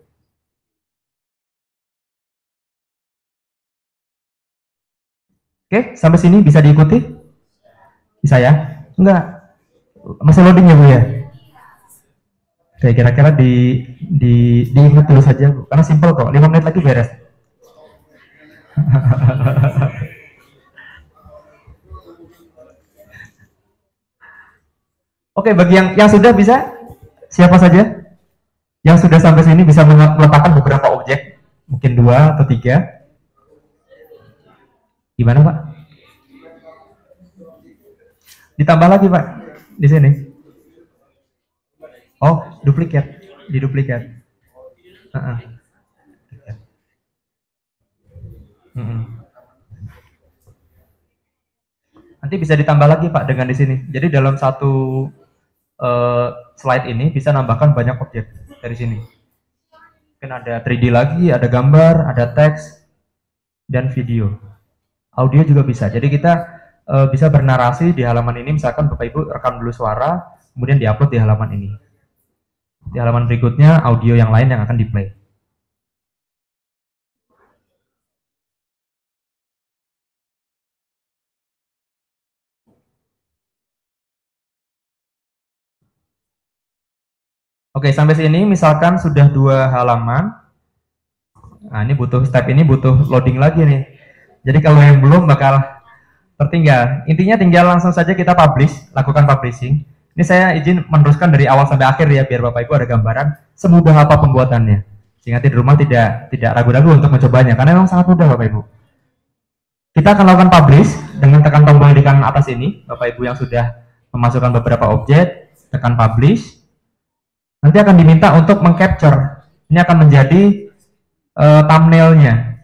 Speaker 2: Oke, sampai sini bisa diikuti? Bisa ya? Enggak. Masih loading ya Bu ya? Oke, kira-kira diikut dulu saja Bu. Karena simple kok, 5 menit lagi beres. Oke, bagi yang sudah bisa, siapa saja? Yang sudah sampai sini bisa meletakkan beberapa objek, mungkin 2 atau 3. Gimana Pak? Ditambah lagi Pak, di sini. Oh, duplikat, diduplikat. Nanti bisa ditambah lagi Pak dengan di sini. Jadi dalam satu slide ini bisa nambahkan banyak objek dari sini. Mungkin ada 3D lagi, ada gambar, ada teks, dan video. Audio juga bisa. Jadi kita bisa bernarasi di halaman ini. Misalkan Bapak Ibu rekam dulu suara, kemudian diupload di halaman ini. Di halaman berikutnya audio yang lain yang akan di-play. Oke, sampai sini misalkan sudah 2 halaman. Nah, ini step ini butuh loading lagi nih. Jadi kalau yang belum bakal tertinggal. Intinya tinggal langsung saja kita publish, lakukan publishing. Ini saya izin meneruskan dari awal sampai akhir ya, biar Bapak Ibu ada gambaran semudah apa pembuatannya. Sehingga di rumah tidak ragu-ragu untuk mencobanya, karena memang sangat mudah Bapak Ibu. Kita akan lakukan publish dengan tekan tombol di kanan atas ini. Bapak Ibu yang sudah memasukkan beberapa objek, tekan publish. Nanti akan diminta untuk mengcapture. Ini akan menjadi thumbnailnya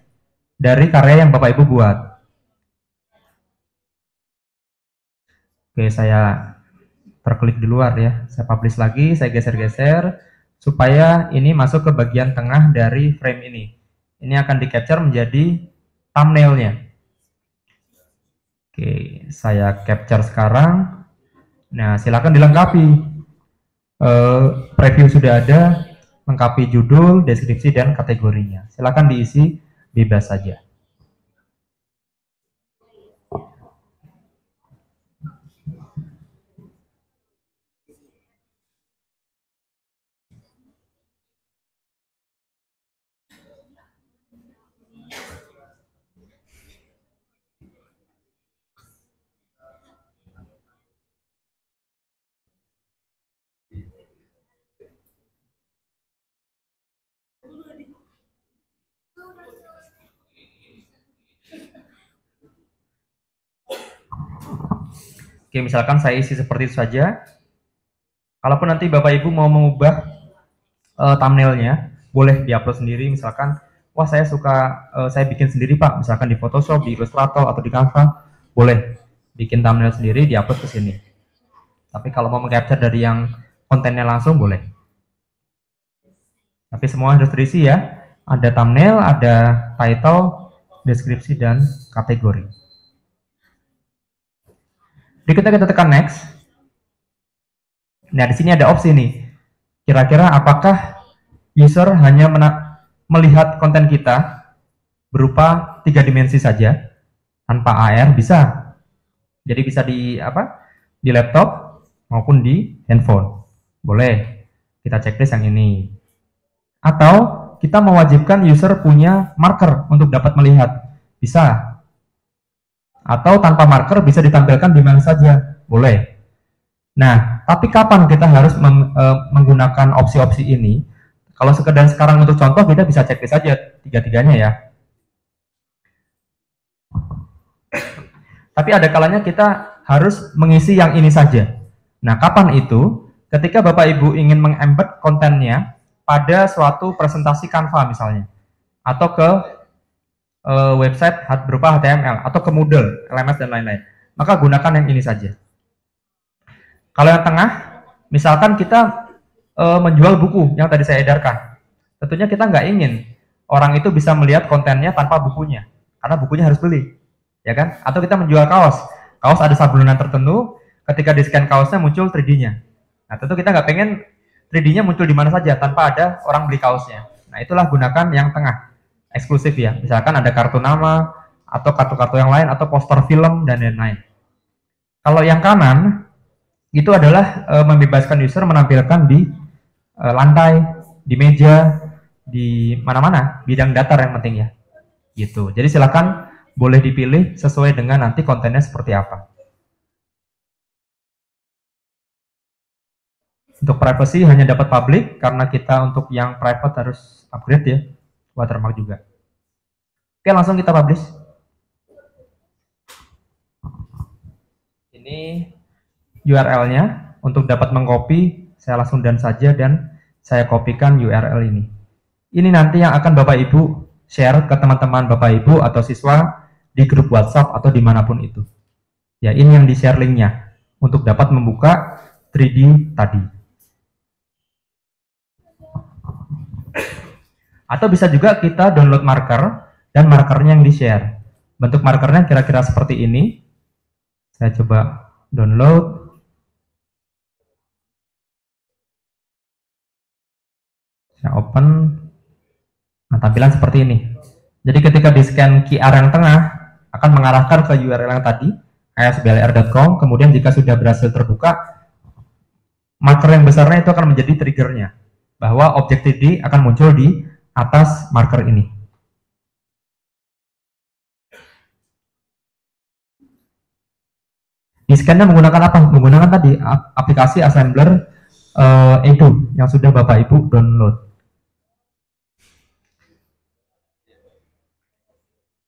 Speaker 2: dari karya yang Bapak Ibu buat. Oke, saya terklik di luar ya. Saya publish lagi, saya geser-geser supaya ini masuk ke bagian tengah dari frame ini. Ini akan di-capture menjadi thumbnailnya. Oke, saya capture sekarang. Nah, silakan dilengkapi. Preview sudah ada, lengkapi judul, deskripsi, dan kategorinya. Silakan diisi bebas saja. Oke, misalkan saya isi seperti itu saja. Kalaupun nanti Bapak Ibu mau mengubah thumbnailnya, boleh diupload sendiri. Misalkan, wah saya suka, saya bikin sendiri Pak, misalkan di Photoshop, di Illustrator, atau di Canva, boleh bikin thumbnail sendiri, diupload ke sini. Tapi kalau mau meng-capture dari yang kontennya langsung, boleh. Tapi semua harus terisi ya. Ada thumbnail, ada title, deskripsi, dan kategori. Berikutnya kita tekan next. Nah, di sini ada opsi nih. Kira-kira apakah user hanya melihat konten kita berupa 3 dimensi saja tanpa AR? Bisa. Jadi bisa di di laptop maupun di handphone. Boleh. Kita checklist yang ini. Atau kita mewajibkan user punya marker untuk dapat melihat. Bisa. Atau tanpa marker bisa ditampilkan di mana saja. Boleh. Nah, tapi kapan kita harus menggunakan opsi-opsi ini? Kalau sekedar sekarang untuk contoh, kita bisa checklist saja tiga-tiganya ya. Tapi ada kalanya kita harus mengisi yang ini saja. Nah, kapan itu? Ketika Bapak Ibu ingin mengembed kontennya pada suatu presentasi Canva misalnya, atau ke website berupa HTML, atau ke Moodle, LMS, dan lain-lain. Maka gunakan yang ini saja. Kalau yang tengah, misalkan kita menjual buku yang tadi saya edarkan. Tentunya kita nggak ingin orang itu bisa melihat kontennya tanpa bukunya, karena bukunya harus beli, ya kan? Atau kita menjual kaos, kaos ada sablonan tertentu, ketika di scan kaosnya muncul 3D-nya. Nah, tentu kita nggak pengen 3D-nya muncul di mana saja tanpa ada orang beli kaosnya. Nah, itulah gunakan yang tengah, eksklusif ya. Misalkan ada kartu nama, atau kartu-kartu yang lain, atau poster film, dan lain-lain. Kalau yang kanan, itu adalah membebaskan user menampilkan di lantai, di meja, di mana-mana, bidang datar yang penting ya. Gitu. Jadi silakan boleh dipilih sesuai dengan nanti kontennya seperti apa. Untuk privacy hanya dapat public, karena kita untuk yang private harus upgrade ya, watermark juga. Oke, langsung kita publish. Ini URL-nya. Untuk dapat mengcopy, saya langsung dan saja dan saya kopikan URL ini. Ini nanti yang akan Bapak Ibu share ke teman-teman Bapak Ibu atau siswa di grup WhatsApp atau dimanapun itu. Ya, ini yang di-share linknya untuk dapat membuka 3D tadi. Atau bisa juga kita download marker dan markernya yang di-share. Bentuk markernya kira-kira seperti ini. Saya coba download. Saya open. Nah, tampilan seperti ini. Jadi ketika di-scan QR yang tengah, akan mengarahkan ke URL yang tadi, asblr.com, kemudian jika sudah berhasil terbuka, marker yang besarnya itu akan menjadi triggernya, bahwa objek 3D akan muncul di atas marker ini. Di scan-nya menggunakan apa? Menggunakan tadi aplikasi assembler Edu yang sudah Bapak Ibu download.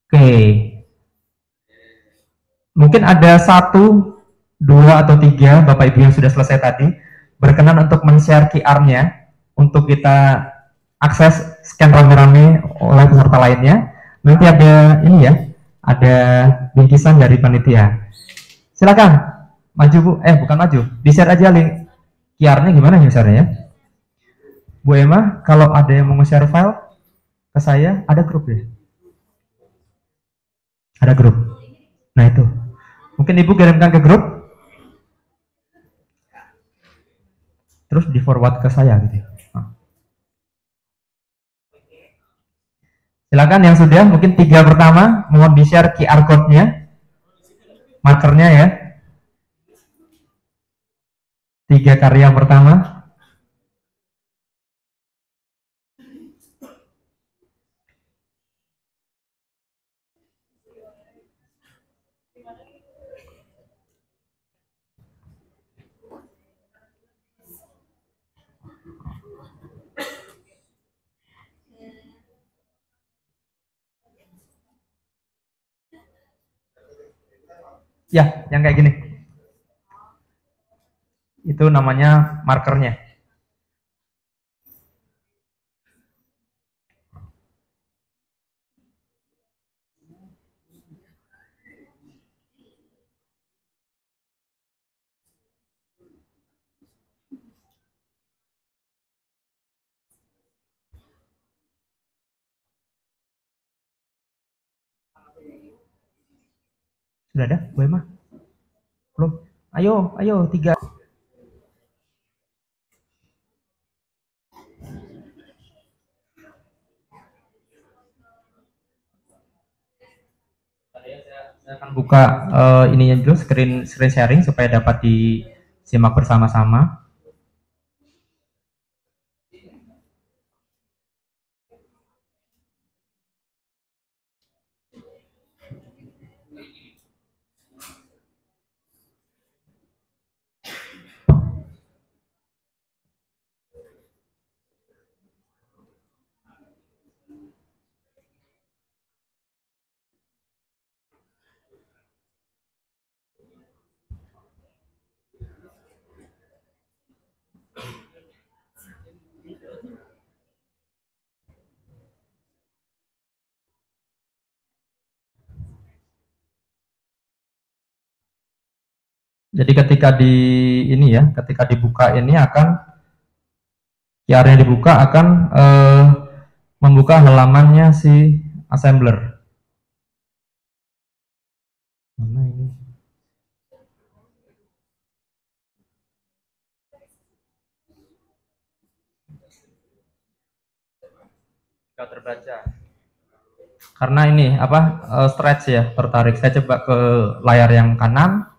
Speaker 2: Oke. Mungkin ada 1, 2, atau 3 Bapak Ibu yang sudah selesai tadi berkenan untuk men-share QR-nya untuk kita akses scan rame-rame oleh peserta lainnya. Nanti ada ini ya, ada bingkisan dari panitia. Silakan maju Bu, bukan maju, di-share aja link QR-nya. Gimana ya share-nya ya? Bu Emma, kalau ada yang mau share file ke saya, ada grup ya? Ada grup. Nah itu, mungkin Ibu kirimkan ke grup, terus di forward ke saya gitu ya. Silakan yang sudah, mungkin 3 pertama, mohon di-share QR code-nya, markernya ya. 3 karya pertama. Ya, yang kayak gini. Itu namanya markernya. Sudah ada, Bu Emma? Belum? Ayo, 3. Saya akan buka ininya dulu, screen sharing supaya dapat disimak bersama-sama. Jadi ketika ketika dibuka ini akan QR yang dibuka akan membuka halamannya si assembler. Mana ini? Gak terbaca. Karena ini stretch ya, tertarik. Saya coba ke layar yang kanan.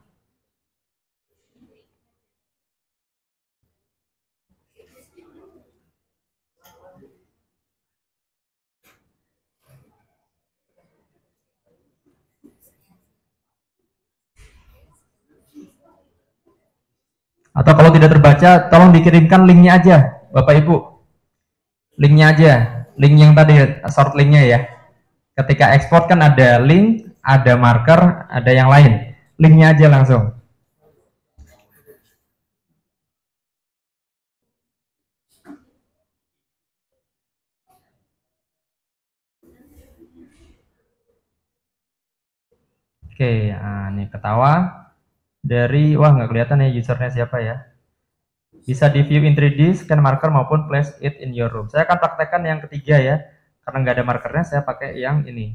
Speaker 2: Atau kalau tidak terbaca, tolong dikirimkan linknya aja, Bapak Ibu. Linknya aja, link yang tadi, short linknya ya. Ketika ekspor kan ada link, ada marker, ada yang lain. Linknya aja langsung. Oke, ini ketawa. Wah nggak kelihatan ya usernya siapa ya. Bisa di view in 3D, scan marker maupun place it in your room. Saya akan praktekkan yang ketiga ya. Karena nggak ada markernya, saya pakai yang ini.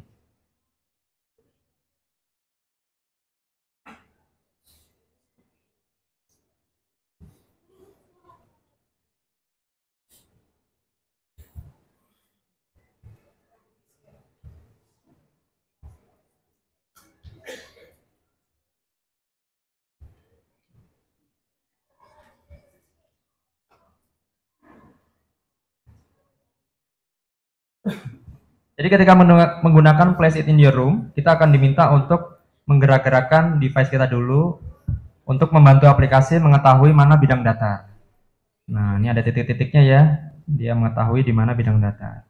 Speaker 2: Jadi ketika menggunakan place it in your room, kita akan diminta untuk menggerak-gerakkan device kita dulu untuk membantu aplikasi mengetahui mana bidang data. Nah, ini ada titik-titiknya ya. Dia mengetahui di mana bidang data.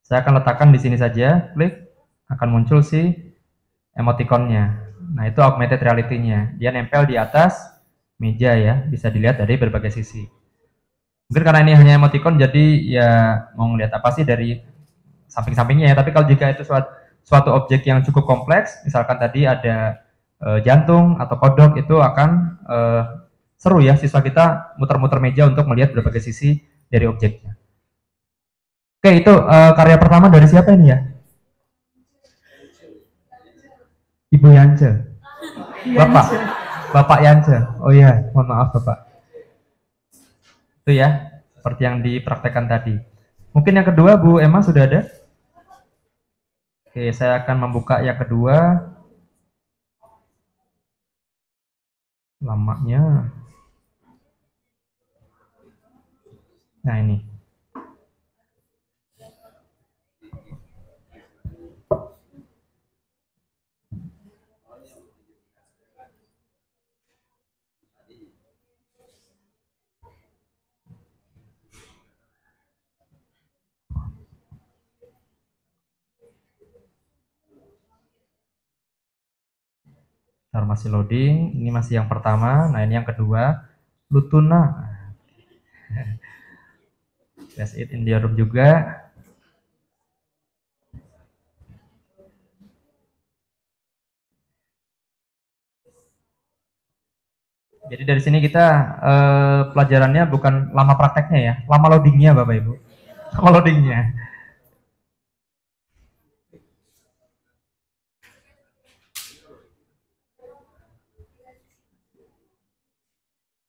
Speaker 2: Saya akan letakkan di sini saja, klik, akan muncul si emoticonnya. Nah, itu augmented reality-nya. Dia nempel di atas meja ya, bisa dilihat dari berbagai sisi. Mungkin karena ini hanya emoticon, jadi ya mau ngeliat apa sih dari samping-sampingnya ya. Tapi kalau jika itu suatu objek yang cukup kompleks, misalkan tadi ada jantung atau kodok, itu akan seru ya siswa kita muter-muter meja untuk melihat berbagai sisi dari objeknya. Oke, itu karya pertama dari siapa ini ya? Ibu Yance. Bapak Yance. Oh iya, mohon maaf Bapak. Itu ya, seperti yang dipraktekkan tadi. Mungkin yang kedua, Bu Emma sudah ada? Oke, saya akan membuka yang kedua. Lamanya. Nah, ini. Masih loading, ini masih yang pertama. Nah, ini yang kedua, Lutuna. Place it in the room juga. Jadi dari sini kita pelajarannya bukan lama prakteknya ya, lama loadingnya Bapak Ibu. Lama loadingnya.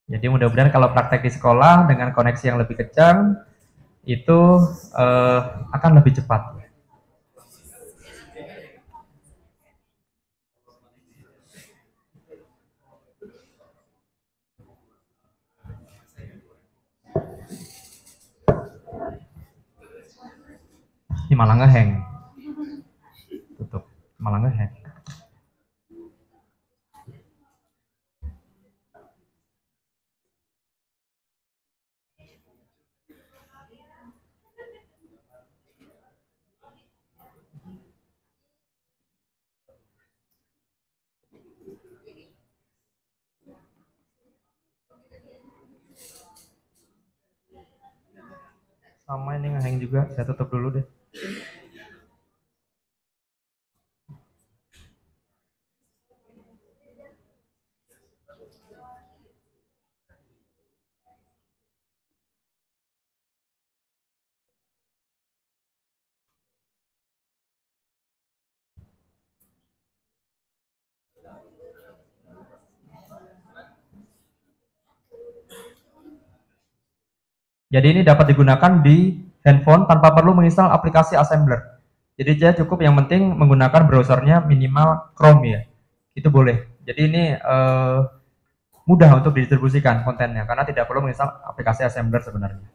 Speaker 2: Jadi mudah-mudahan kalau praktek di sekolah dengan koneksi yang lebih kencang itu akan lebih cepat. Ini malah ngehang. Tutup, malah ngehang. Sama ini ngehang juga, saya tutup dulu deh. Jadi ini dapat digunakan di handphone tanpa perlu menginstal aplikasi assembler. Jadi dia cukup yang penting menggunakan browsernya minimal Chrome ya. Itu boleh. Jadi ini mudah untuk didistribusikan kontennya karena tidak perlu menginstal aplikasi assembler sebenarnya.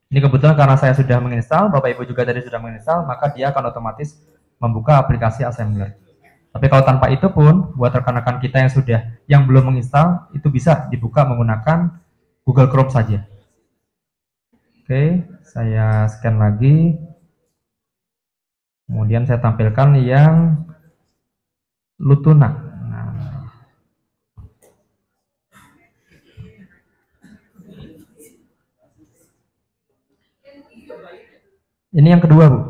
Speaker 2: Ini kebetulan karena saya sudah menginstal, Bapak Ibu juga tadi sudah menginstal, maka dia akan otomatis membuka aplikasi assembler. Tapi kalau tanpa itu pun, buat rekan-rekan kita yang belum menginstal, itu bisa dibuka menggunakan Google Chrome saja. Oke, saya scan lagi. Kemudian saya tampilkan yang Lutuna. Nah. Ini yang kedua, Bu.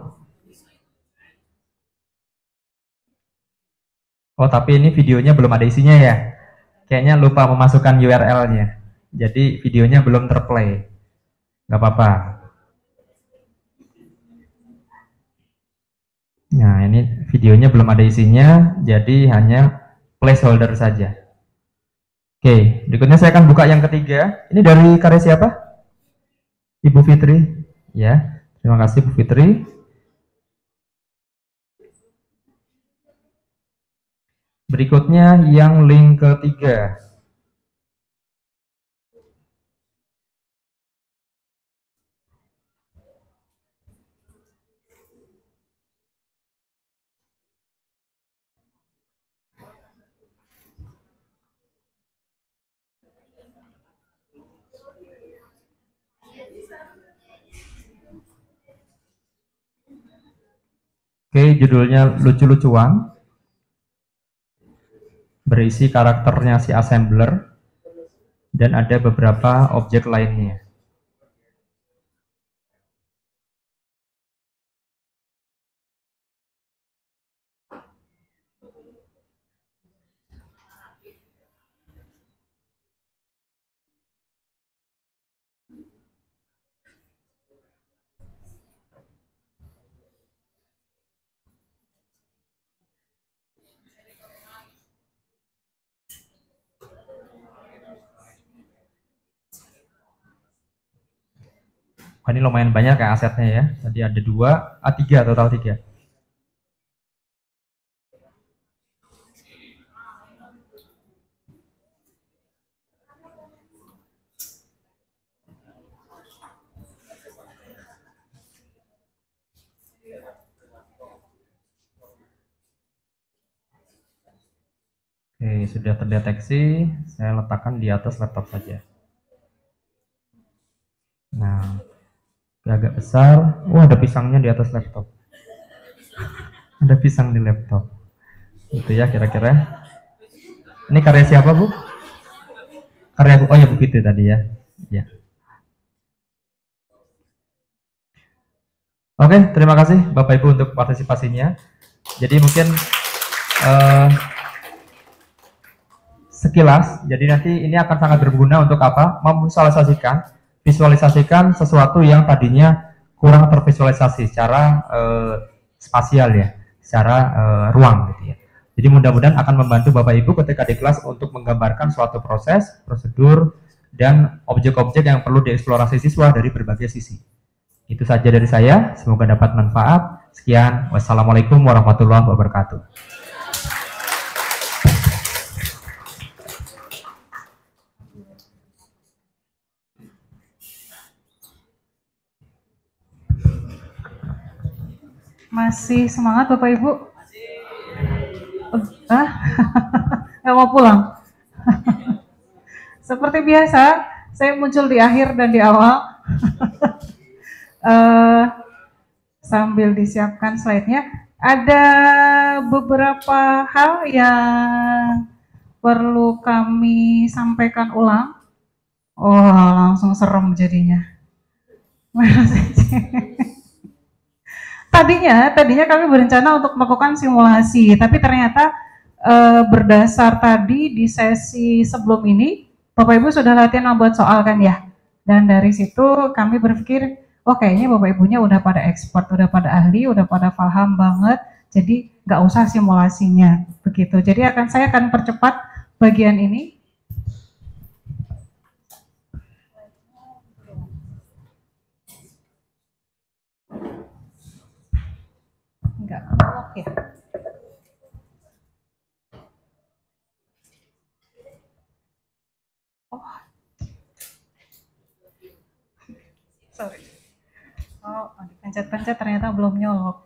Speaker 2: Oh, tapi ini videonya belum ada isinya ya. Kayaknya lupa memasukkan URL-nya. Jadi videonya belum terplay. Nggak apa-apa. Nah, ini videonya belum ada isinya, jadi hanya placeholder saja. Oke, berikutnya saya akan buka yang ketiga. Ini dari karya siapa? Ibu Fitri. Ya, terima kasih Bu Fitri. Berikutnya yang link ketiga. Oke, judulnya lucu-lucuan. Berisi karakternya si assembler dan ada beberapa objek lainnya. Wah, ini lumayan banyak kayak asetnya ya. Tadi ada 3 total 3. Oke, sudah terdeteksi. Saya letakkan di atas laptop saja. Nah, agak besar. Oh, ada pisangnya di atas laptop. Ada pisang di laptop. Itu ya kira-kira. Ini karya siapa, Bu? Karya Bu. Oh ya, Bu Fitri tadi ya. Ya. Oke, terima kasih Bapak Ibu untuk partisipasinya. Jadi mungkin sekilas, jadi nanti ini akan sangat berguna untuk apa? Visualisasikan sesuatu yang tadinya kurang tervisualisasi secara spasial ya, secara ruang gitu ya. Jadi mudah-mudahan akan membantu Bapak Ibu ketika di kelas untuk menggambarkan suatu proses, prosedur, dan objek-objek yang perlu dieksplorasi siswa dari berbagai sisi. Itu saja dari saya, semoga dapat manfaat. Sekian, wassalamualaikum warahmatullahi wabarakatuh.
Speaker 3: Masih semangat Bapak Ibu? Nggak mau pulang? Seperti biasa, saya muncul di akhir dan di awal. Sambil disiapkan slide-nya, ada beberapa hal yang perlu kami sampaikan ulang. Oh, langsung serem jadinya. Tadinya kami berencana untuk melakukan simulasi, tapi ternyata berdasar tadi di sesi sebelum ini, Bapak Ibu sudah latihan membuat soal kan ya? Dan dari situ kami berpikir, oh kayaknya Bapak Ibunya udah pada expert, udah pada ahli, udah pada paham banget, jadi nggak usah simulasinya, begitu. Jadi saya akan percepat bagian ini. Enggak, oke. Oh, sorry. Oh, pencet-pencet ternyata belum nyolok.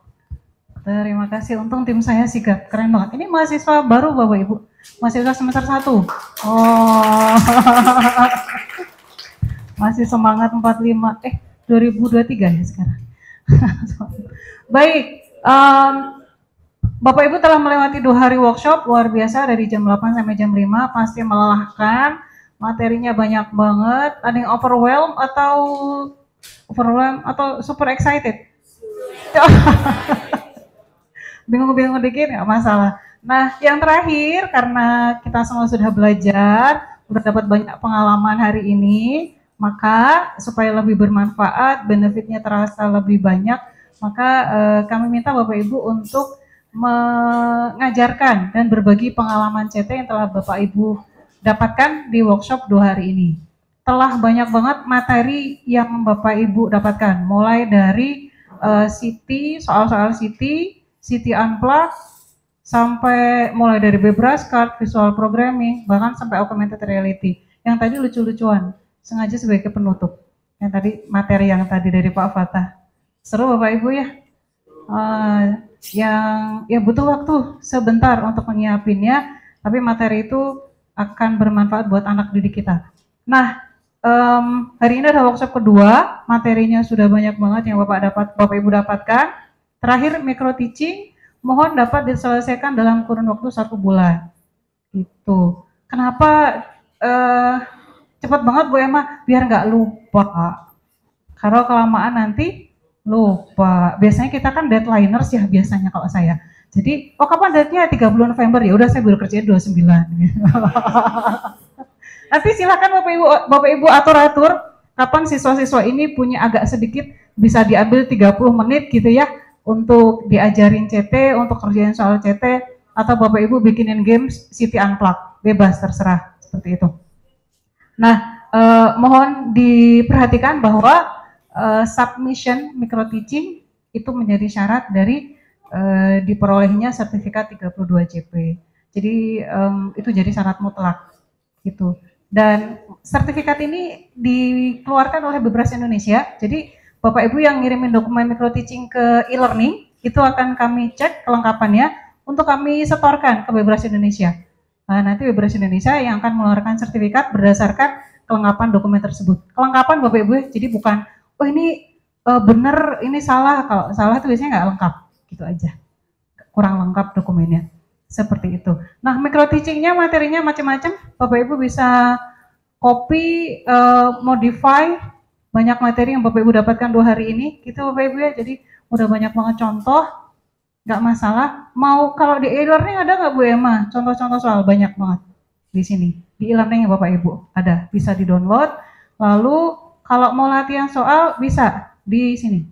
Speaker 3: Terima kasih, untung tim saya sigap, keren banget. Ini mahasiswa baru Bapak Ibu, mahasiswa semester 1. Oh, masih semangat 45, 2023 ya sekarang. Baik, Bapak Ibu telah melewati 2 hari workshop, luar biasa, dari jam 8 sampai jam 5, pasti melelahkan, materinya banyak banget. Ada yang overwhelmed atau super excited? Bingung-bingung dikit nggak masalah. Nah, yang terakhir, karena kita semua sudah belajar, sudah dapat banyak pengalaman hari ini, maka supaya lebih bermanfaat, benefitnya terasa lebih banyak, maka kami minta Bapak Ibu untuk mengajarkan dan berbagi pengalaman CT yang telah Bapak Ibu dapatkan di workshop 2 hari ini. Telah banyak banget materi yang Bapak Ibu dapatkan, mulai dari CT, soal-soal CT Unplugged, sampai mulai dari Bebras Card, visual programming, bahkan sampai augmented reality. Yang tadi lucu-lucuan, sengaja sebagai penutup. Yang tadi materi yang tadi dari Pak Fatah. Seru Bapak Ibu ya? Yang ya butuh waktu sebentar untuk menyiapinnya, tapi materi itu akan bermanfaat buat anak didik kita. Nah, hari ini ada workshop kedua, materinya sudah banyak banget yang Bapak Ibu dapatkan. Terakhir, micro teaching, mohon dapat diselesaikan dalam kurun waktu 1 bulan. Gitu. Kenapa cepat banget Bu Emma? Biar nggak lupa. Kalau kelamaan nanti lupa. Biasanya kita kan deadliners ya biasanya kalau saya. Jadi, oh kapan date-nya? 30 November, ya udah saya baru kerjain 29. Nanti silakan Bapak Ibu atur-atur kapan siswa-siswa ini punya agak sedikit bisa diambil 30 menit gitu ya untuk diajarin CT, untuk kerjain soal CT, atau Bapak Ibu bikinin games CT Unplugged, bebas terserah seperti itu. Nah, mohon diperhatikan bahwa submission micro teaching itu menjadi syarat dari diperolehnya sertifikat 32 JP. Jadi itu jadi syarat mutlak gitu. Dan sertifikat ini dikeluarkan oleh Bebras Indonesia. Jadi Bapak Ibu yang ngirimin dokumen micro teaching ke e-learning, itu akan kami cek kelengkapannya untuk kami setorkan ke Bebras Indonesia. Nah, nanti Bebras Indonesia yang akan mengeluarkan sertifikat berdasarkan kelengkapan dokumen tersebut. Kelengkapan Bapak Ibu, jadi bukan, oh ini benar, ini salah. Kalau salah itu biasanya nggak lengkap, gitu aja. Kurang lengkap dokumennya. Seperti itu. Nah, micro teachingnya materinya macam-macam. Bapak Ibu bisa copy, modify, banyak materi yang Bapak Ibu dapatkan 2 hari ini, gitu Bapak Ibu ya. Jadi udah banyak banget contoh, nggak masalah. Mau kalau di e-learning ada nggak Bu Emma? Contoh-contoh soal banyak banget di sini. Di e-learning ya Bapak Ibu ada, bisa di download. Lalu kalau mau latihan soal bisa di sini.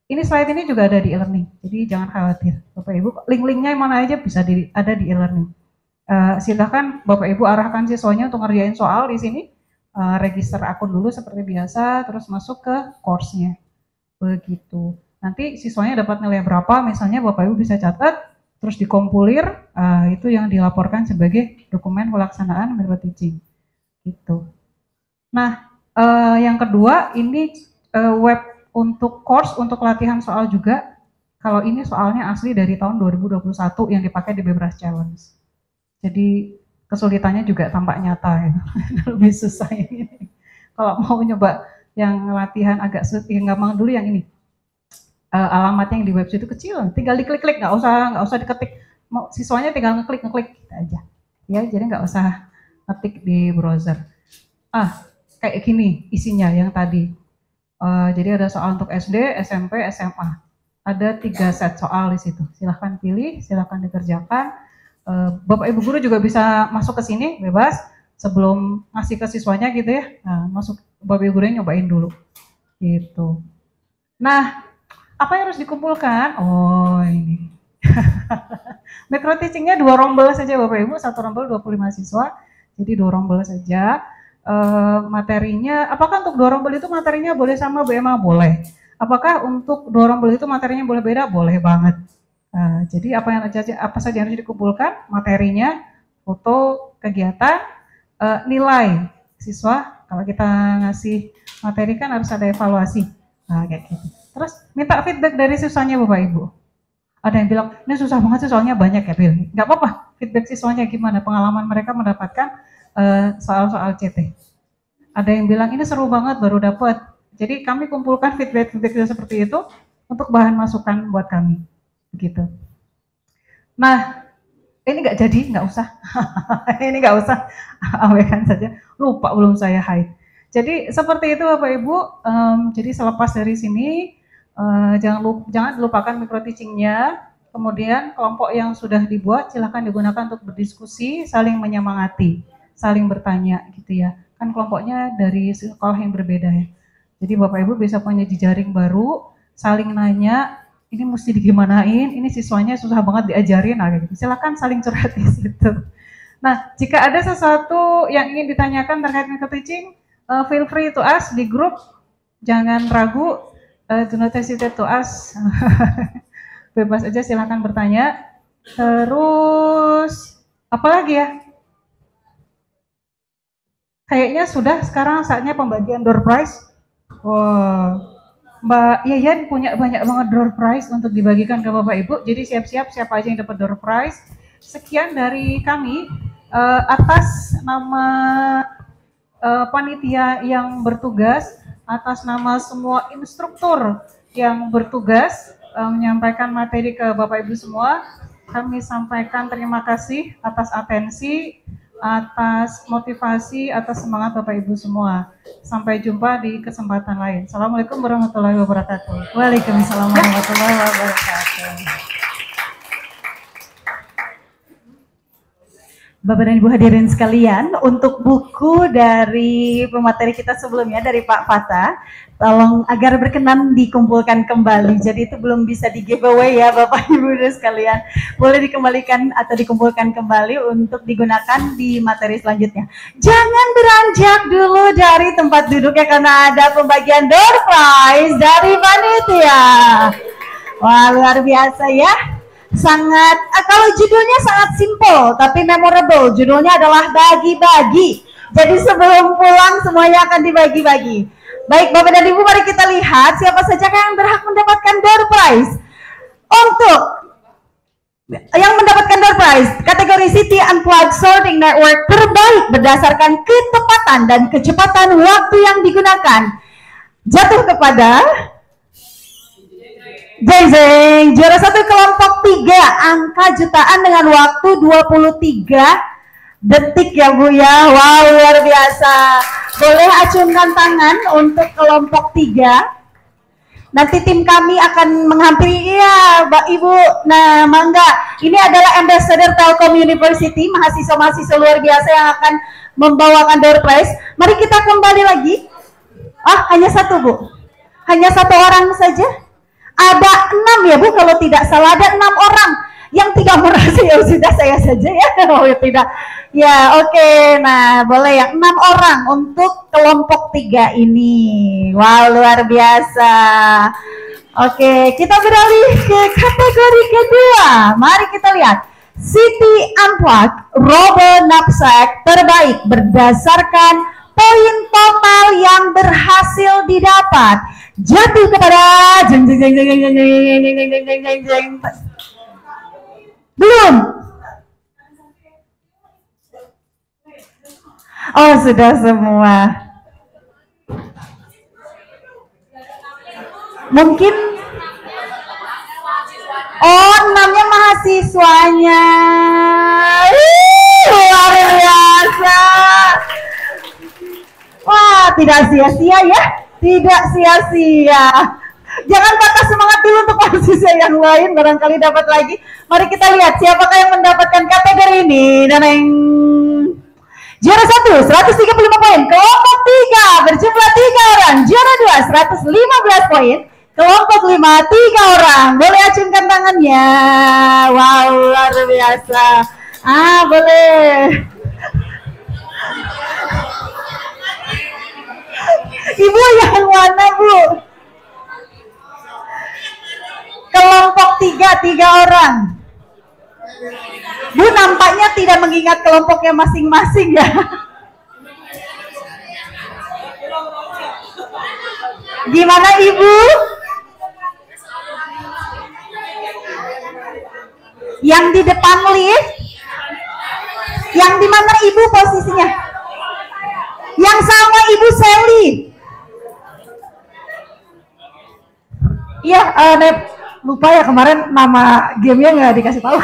Speaker 3: Ini slide ini juga ada di e-learning, jadi jangan khawatir. Bapak Ibu, link-linknya mana aja bisa ada di e-learning. Silakan Bapak Ibu arahkan siswanya untuk ngerjain soal di sini. Register akun dulu seperti biasa, terus masuk ke course-nya. Begitu. Nanti siswanya dapat nilai berapa, misalnya Bapak Ibu bisa catat, terus dikompulir, itu yang dilaporkan sebagai dokumen pelaksanaan micro teaching. Gitu. Nah, yang kedua ini web untuk course untuk latihan soal juga. Kalau ini soalnya asli dari tahun 2021 yang dipakai di Bebras Challenge. Jadi kesulitannya juga tampak nyata ya. Lebih susah ini. Kalau mau nyoba yang latihan agak yang gampang dulu yang ini. Alamatnya yang di website itu kecil, tinggal diklik-klik, nggak usah diketik. Mau siswanya tinggal ngeklik gitu aja. Ya, jadi nggak usah ngetik di browser. Kayak gini isinya yang tadi. Jadi ada soal untuk SD, SMP, SMA. Ada 3 set soal di situ. Silahkan pilih, silahkan dikerjakan. Bapak Ibu guru juga bisa masuk ke sini bebas sebelum ngasih ke siswanya gitu ya. Nah, masuk Bapak Ibu gurunya nyobain dulu. Gitu. Nah, apa yang harus dikumpulkan? Oh, ini. Micro teaching-nya 2 rombel saja Bapak Ibu, 1 rombel 25 siswa. Jadi 2 rombel saja. Materinya, apakah untuk 2 rombel itu materinya boleh sama BMA? Boleh. Apakah untuk 2 rombel itu materinya boleh beda? Boleh banget. Jadi apa saja yang harus dikumpulkan? Materinya, foto, kegiatan, nilai siswa. Kalau kita ngasih materi kan harus ada evaluasi. Kayak gitu. Terus minta feedback dari siswanya Bapak Ibu. Ada yang bilang, ini susah banget sih soalnya banyak ya Bil. Nggak apa-apa, feedback siswanya gimana, pengalaman mereka mendapatkan soal-soal CT. Ada yang bilang ini seru banget baru dapat. Jadi kami kumpulkan feedback seperti itu untuk bahan masukan buat kami. Begitu. Nah, ini nggak jadi, nggak usah. Ini nggak usah, abaikan saja. Lupa belum saya hide. Jadi seperti itu Bapak Ibu. Jadi selepas dari sini jangan lupakan micro teaching-nya. Kemudian kelompok yang sudah dibuat silahkan digunakan untuk berdiskusi, saling menyemangati, saling bertanya gitu ya. Kan kelompoknya dari sekolah yang berbeda ya. Jadi Bapak Ibu bisa punya jejaring baru, saling nanya, ini mesti digimanain, ini siswanya susah banget diajarin, gitu. Silakan saling curhat di situ. Nah, jika ada sesuatu yang ingin ditanyakan terkait micro teaching, feel free to ask di grup, jangan ragu, do not hesitate to ask. Bebas aja silakan bertanya. Terus apa lagi ya? Kayaknya sudah, sekarang saatnya pembagian door prize. Wow, Mbak Yayan punya banyak banget door prize untuk dibagikan ke Bapak Ibu. Jadi siap-siap siapa aja yang dapat door prize. Sekian dari kami atas nama panitia yang bertugas, atas nama semua instruktur yang bertugas menyampaikan materi ke Bapak Ibu semua. Kami sampaikan terima kasih atas atensi, atas motivasi, atas semangat Bapak Ibu semua. Sampai jumpa di kesempatan lain. Assalamualaikum warahmatullahi wabarakatuh. Waalaikumsalam warahmatullahi wabarakatuh.
Speaker 1: Bapak dan Ibu hadirin sekalian, untuk buku dari pemateri kita sebelumnya dari Pak Fata, tolong agar berkenan dikumpulkan kembali. Jadi itu belum bisa di giveaway ya Bapak Ibu sekalian. Boleh dikembalikan atau dikumpulkan kembali untuk digunakan di materi selanjutnya. Jangan beranjak dulu dari tempat duduknya karena ada pembagian door prize dari panitia. Wah, luar biasa ya. Sangat, kalau judulnya sangat simple tapi memorable. Judulnya adalah bagi-bagi. Jadi sebelum pulang semuanya akan dibagi-bagi. Baik Bapak dan Ibu, mari kita lihat siapa saja yang berhak mendapatkan door prize. Untuk yang mendapatkan door prize kategori City Unplugged Sorting Network terbaik berdasarkan ketepatan dan kecepatan waktu yang digunakan jatuh kepada Jeng, juara 1 kelompok 3, angka jutaan dengan waktu 23 detik ya Bu ya. Wow, luar biasa. Boleh acungkan tangan untuk kelompok 3. Nanti tim kami akan menghampiri ya Mbak Ibu. Nah, mangga. Ini adalah Ambassador Telkom University, mahasiswa-mahasiswa luar biasa yang akan membawakan door prize. Mari kita kembali lagi. Hanya satu Bu. Hanya satu orang saja. Ada 6 ya Bu, kalau tidak salah ada 6 orang. Yang tidak merasa ya sudah saya saja ya. Oh ya tidak. Ya oke. Nah boleh yang 6 orang untuk kelompok 3 ini. Wow luar biasa. Oke, kita beralih ke kategori kedua. Mari kita lihat. City Unplugged Robo Knapsack terbaik berdasarkan poin total yang berhasil didapat. Jatuh kepada jeng jeng jeng jeng jeng jeng jeng jeng jeng jeng jeng jeng. Belum. Oh sudah semua. Mungkin namanya mahasiswanya. Luar biasa. Wah, tidak sia-sia ya. Tidak sia-sia. Jangan patah semangat dulu untuk mahasiswa yang lain, barangkali dapat lagi. Mari kita lihat siapakah yang mendapatkan kategori ini. Neneng. Juara 1, 135 poin. Kelompok 3 berjumlah 3 orang. Juara 2, 115 poin. Kelompok 5, 3 orang. Boleh acungkan tangannya. Wow, luar biasa. Boleh. Ibu yang mana, Bu? Kelompok 3 orang. Bu nampaknya tidak mengingat kelompoknya masing-masing ya. Gimana Ibu? Yang di depan lift? Yang di mana Ibu posisinya? Yang sama Ibu Sally. Iya, lupa ya kemarin nama gamenya nggak dikasih tahu.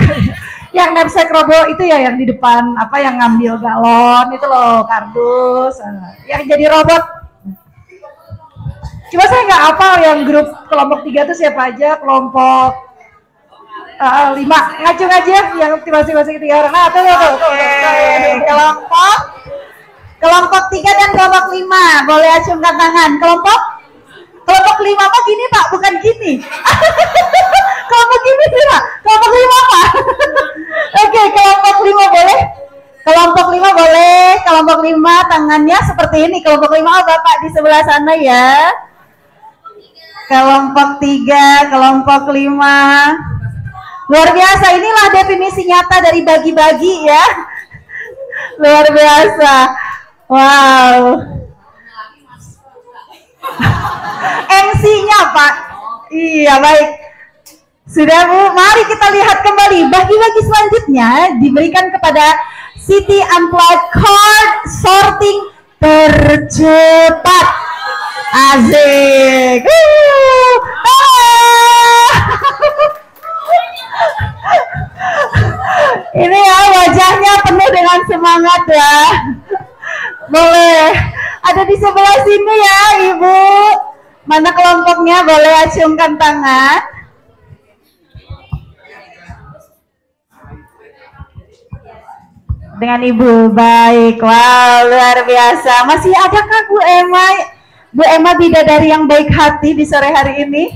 Speaker 1: Yang knapsack robo itu ya yang di depan apa yang ngambil galon itu loh, kardus. Yang jadi robot. Cuma saya nggak hafal yang grup kelompok 3 itu siapa aja, kelompok 5 ngacung aja yang masing-masing 3 orang. Nah, tuh. Kelompok 3 dan kelompok 5 boleh acungkan tangan. Kelompok 5 mah gini Pak, bukan gini. Kelompok gini sih Pak. Kelompok 5 Pak. Oke, kelompok 5 boleh. Kelompok 5 boleh. Kelompok 5 tangannya seperti ini. Kelompok 5 Bapak di sebelah sana ya. Kelompok 3, kelompok 5. Luar biasa, inilah definisi nyata dari bagi-bagi ya. Luar biasa. Wow. MC-nya Pak. Iya baik. Sudah Bu, mari kita lihat kembali. Bagi-bagi selanjutnya diberikan kepada City Unplugged Card Sorting tercepat. Asik. Ini ya wajahnya penuh dengan semangat ya. Boleh. Ada di sebelah sini ya Ibu. Mana kelompoknya, boleh acungkan tangan. Dengan Ibu, baik. Wow, luar biasa. Masih adakah Bu Emma? Bu Emma bidadari yang baik hati di sore hari ini?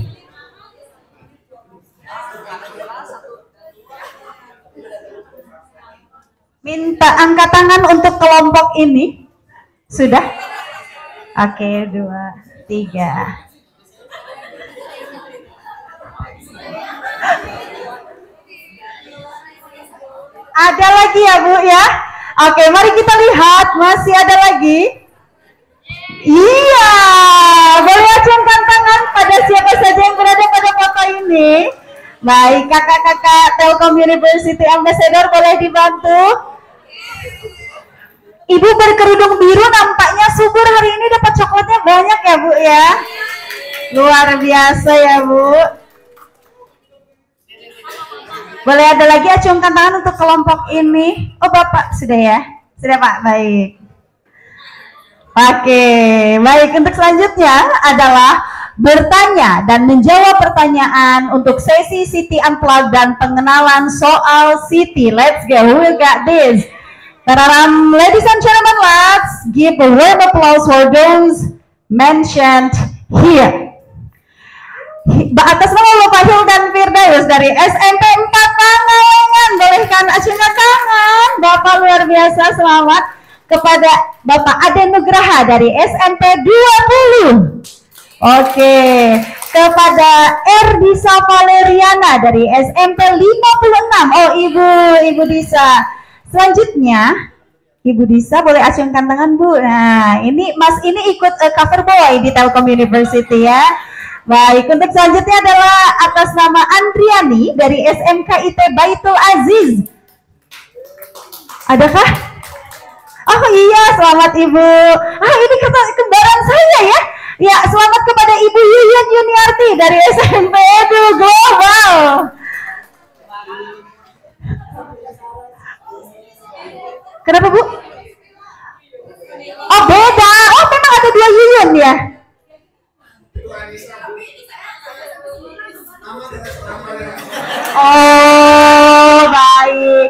Speaker 1: Minta angkat tangan untuk kelompok ini. Sudah? Oke, 2, 3. Ada lagi ya Bu ya? Oke, mari kita lihat. Masih ada lagi? Iya, boleh acungkan tangan pada siapa saja yang berada pada foto ini. Baik, kakak-kakak Telkom University Ambassador boleh dibantu. Ibu berkerudung biru nampaknya subur hari ini, dapat coklatnya banyak ya Bu ya. Luar biasa ya Bu. Boleh ada lagi acungkan tangan untuk kelompok ini. Oh Bapak sudah ya? Sudah Pak, baik. Oke, baik, untuk selanjutnya adalah bertanya dan menjawab pertanyaan untuk sesi City Unplugged dan pengenalan soal City. Let's go, we got this. Ladies and gentlemen, let's give a round of applause for those mentioned here. Atas nama Bapak Hildan Firdaus dari SMP 4 Pangalengan, bolehkan acungkan tangan. Bapak luar biasa, selamat. Kepada Bapak Ade Nugraha dari SMP 20. Oke, kepada Erdisa Valeriana dari SMP 56. Oh, Ibu Disa. Selanjutnya Ibu Disa boleh acungkan tangan, Bu. Nah, ini Mas ini ikut cover boy di Telkom University ya. Baik, untuk selanjutnya adalah atas nama Andriani dari SMK IT Baitul Aziz. Adakah? Oh iya, selamat Ibu. Ini kembaran saya ya. Ya, selamat kepada Ibu Yuyun Yuniarti dari SMP Edu Global. Kenapa, Bu? Oh, beda. Oh, memang ada 2 Yuyun ya? Oh, baik.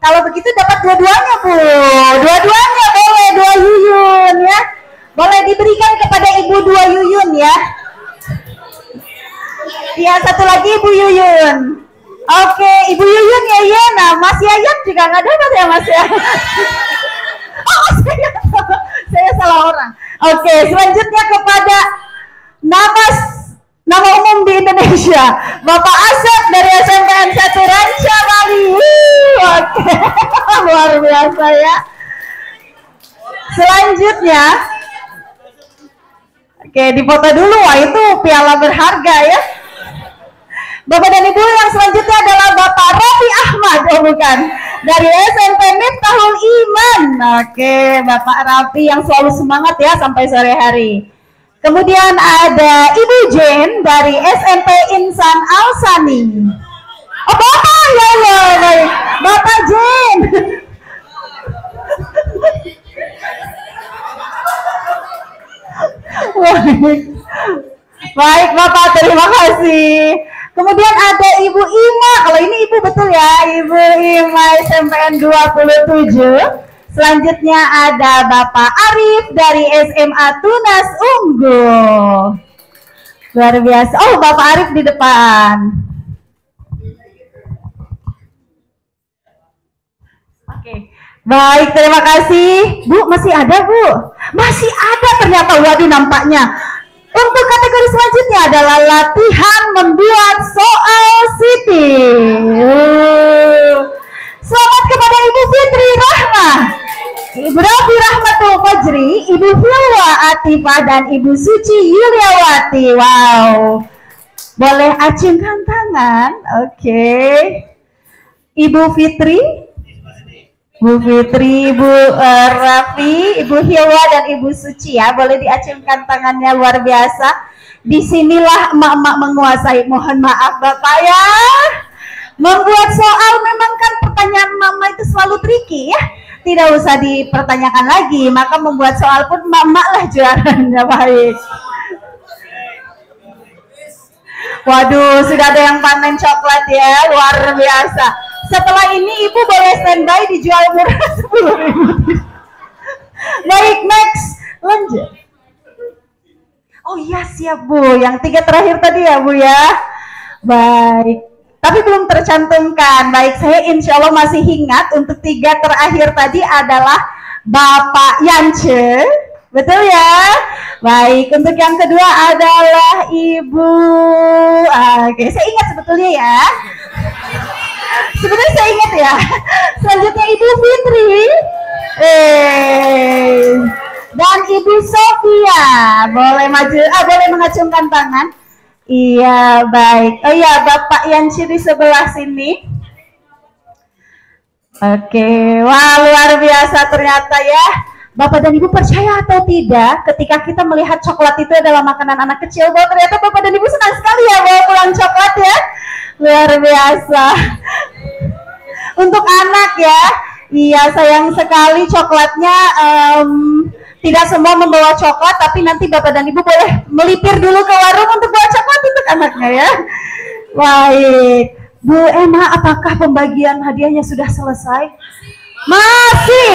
Speaker 1: Kalau begitu dapat dua-duanya, Bu. Dua-duanya boleh, 2 Yuyun ya. Boleh diberikan kepada Ibu 2 Yuyun ya. Ya, satu lagi Ibu Yuyun. Oke, Ibu Yuyun ya. Nah, Mas Yayan juga nggak dapat ya, Mas ya. Oh, saya salah orang. Oke, selanjutnya kepada nama umum di Indonesia, Bapak Asep dari SMKN 1 Ranca Bali. Oke, luar biasa ya. Selanjutnya, oke, dipoto dulu. Wah, itu piala berharga ya. Bapak dan Ibu, yang selanjutnya adalah Bapak Raffi Ahmad, oh bukan, dari SMP Miftahul Iman. Oke, Bapak Raffi yang selalu semangat ya sampai sore hari. Kemudian ada Ibu Jane dari SMP Insan Al-Sani. Oh, Bapak ya, baik. Bapak Jane. Baik Bapak, terima kasih. Kemudian ada Ibu Ima. Kalau ini Ibu betul ya, Ibu Ima SMPN 27. Selanjutnya ada Bapak Arif dari SMA Tunas Unggul. Luar biasa. Oh, Bapak Arif di depan. Oke. Baik, terima kasih. Bu, masih ada, Bu? Masih ada ternyata. Waduh, nampaknya. Untuk kategori selanjutnya adalah latihan membuat soal Siti. Selamat kepada Ibu Fitri Rahmah, Ibu Rabi Rahmatul Fajri, Ibu Hilwa Atifah, dan Ibu Suci Yuliawati. Wow. Boleh acungkan tangan. Oke. Ibu Fitri, Bu Fitri, Ibu Raffi, Ibu Hilwa, dan Ibu Suci ya, boleh diacungkan tangannya. Luar biasa. Disinilah emak-emak menguasai. Mohon maaf Bapak ya. Membuat soal memang kan pertanyaan mama itu selalu tricky ya. Tidak usah dipertanyakan lagi. Maka membuat soal pun emak-emak lah juaranya. Baik. Waduh, sudah ada yang panen coklat ya. Luar biasa. Setelah ini Ibu boleh standby dijual murah 10.000. Baik, next, lanjut. Oh iya, siap Bu. Yang 3 terakhir tadi ya Bu ya. Baik. Tapi belum tercantumkan. Baik, saya insya Allah masih ingat. Untuk 3 terakhir tadi adalah Bapak Yance. Betul ya? Baik, untuk yang kedua adalah Ibu. Oke, saya ingat sebetulnya ya. Sebenarnya saya ingat ya. Selanjutnya Ibu Fitri dan Ibu Sofia. Boleh maju, boleh mengacungkan tangan. Iya, baik. Oh iya, Bapak yang di sebelah sini. Oke, wah luar biasa ternyata ya. Bapak dan Ibu percaya atau tidak, ketika kita melihat coklat itu adalah makanan anak kecil, bahwa ternyata Bapak dan Ibu senang sekali ya bawa pulang coklat ya. Luar biasa. Untuk anak ya, iya sayang sekali coklatnya tidak semua membawa coklat, tapi nanti Bapak dan Ibu boleh melipir dulu ke warung untuk bawa coklat untuk anaknya ya. Baik, Bu Emma, apakah pembagian hadiahnya sudah selesai? Masih.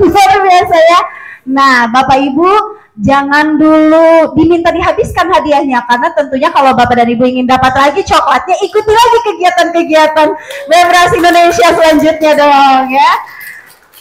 Speaker 1: Luar biasa ya. Nah, Bapak Ibu, jangan dulu diminta dihabiskan hadiahnya, karena tentunya kalau Bapak dan Ibu ingin dapat lagi coklatnya, ikuti lagi kegiatan-kegiatan Bebras Indonesia selanjutnya dong ya.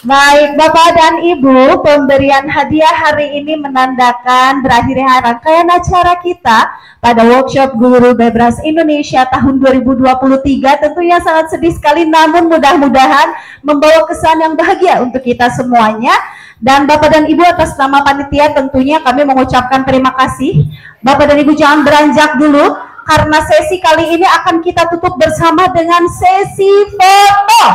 Speaker 1: Baik, Bapak dan Ibu, pemberian hadiah hari ini menandakan berakhirnya rangkaian acara kita pada workshop Guru Bebras Indonesia tahun 2023. Tentunya sangat sedih sekali, namun mudah-mudahan membawa kesan yang bahagia untuk kita semuanya. Dan Bapak dan Ibu, atas nama panitia tentunya kami mengucapkan terima kasih. Bapak dan Ibu jangan beranjak dulu, karena sesi kali ini akan kita tutup bersama dengan sesi foto.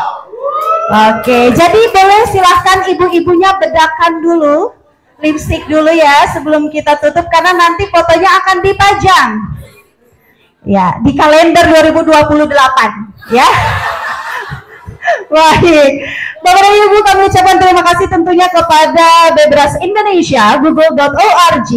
Speaker 1: Oke, jadi boleh silahkan ibu-ibunya bedakan dulu, lipstick dulu ya sebelum kita tutup, karena nanti fotonya akan dipajang ya di kalender 2028 ya. Baik, Bapak dan Ibu, kami ucapkan terima kasih tentunya kepada Bebras Indonesia, google.org,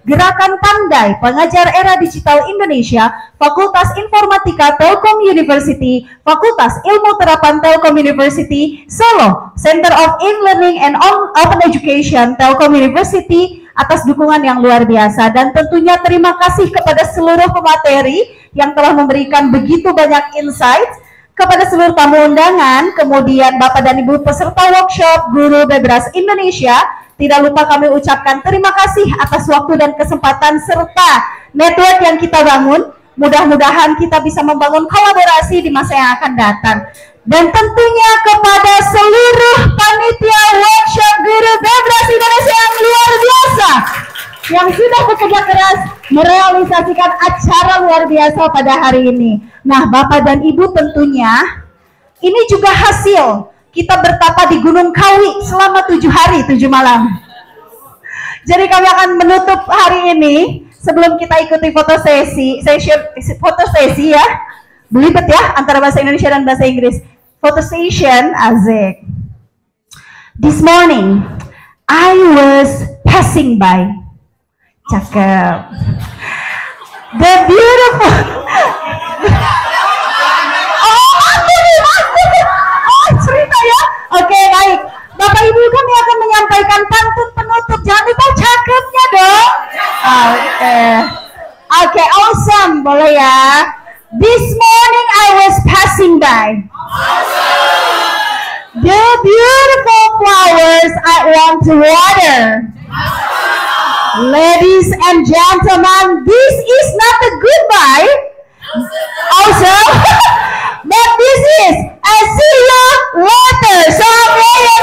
Speaker 1: Gerakan Pandai, Pengajar Era Digital Indonesia, Fakultas Informatika Telkom University, Fakultas Ilmu Terapan Telkom University, Solo, Center of E-Learning and Open Education Telkom University, atas dukungan yang luar biasa. Dan tentunya terima kasih kepada seluruh pemateri yang telah memberikan begitu banyak insight, kepada seluruh tamu undangan, kemudian Bapak dan Ibu peserta workshop Guru Bebras Indonesia. Tidak lupa kami ucapkan terima kasih atas waktu dan kesempatan serta network yang kita bangun. Mudah-mudahan kita bisa membangun kolaborasi di masa yang akan datang. Dan tentunya kepada seluruh panitia workshop Guru Bebras Indonesia yang luar biasa, yang sudah bekerja keras merealisasikan acara luar biasa pada hari ini. Nah, Bapak dan Ibu, tentunya ini juga hasil kita bertapa di Gunung Kawi selama 7 hari 7 malam. Jadi kami akan menutup hari ini sebelum kita ikuti foto sesi ya, belibet ya antara bahasa Indonesia dan bahasa Inggris. Foto session, asik. This morning I was passing by. Cakep. The beautiful. Cerita ya. Oke, baik. Bapak Ibu, kami akan menyampaikan pantun penutup. Jangan lupa cakepnya dong. Oke, awesome. Boleh ya. This morning I was passing by. The beautiful flowers I want to water. Ladies and gentlemen, this is not a goodbye. Also, but this is a see you later.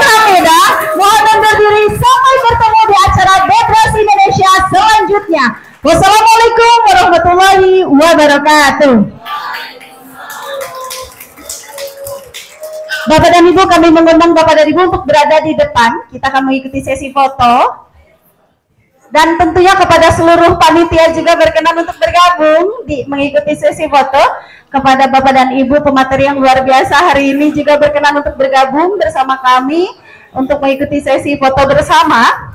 Speaker 1: Hamida, mohon undur diri sampai bertemu di acara Bebras Indonesia selanjutnya. Wassalamualaikum warahmatullahi wabarakatuh. Bapak dan Ibu, kami mengundang Bapak dan Ibu untuk berada di depan. Kita akan mengikuti sesi foto. Dan tentunya kepada seluruh panitia juga berkenan untuk bergabung mengikuti sesi foto. Kepada Bapak dan Ibu pemateri yang luar biasa hari ini juga berkenan untuk bergabung bersama kami untuk mengikuti sesi foto bersama.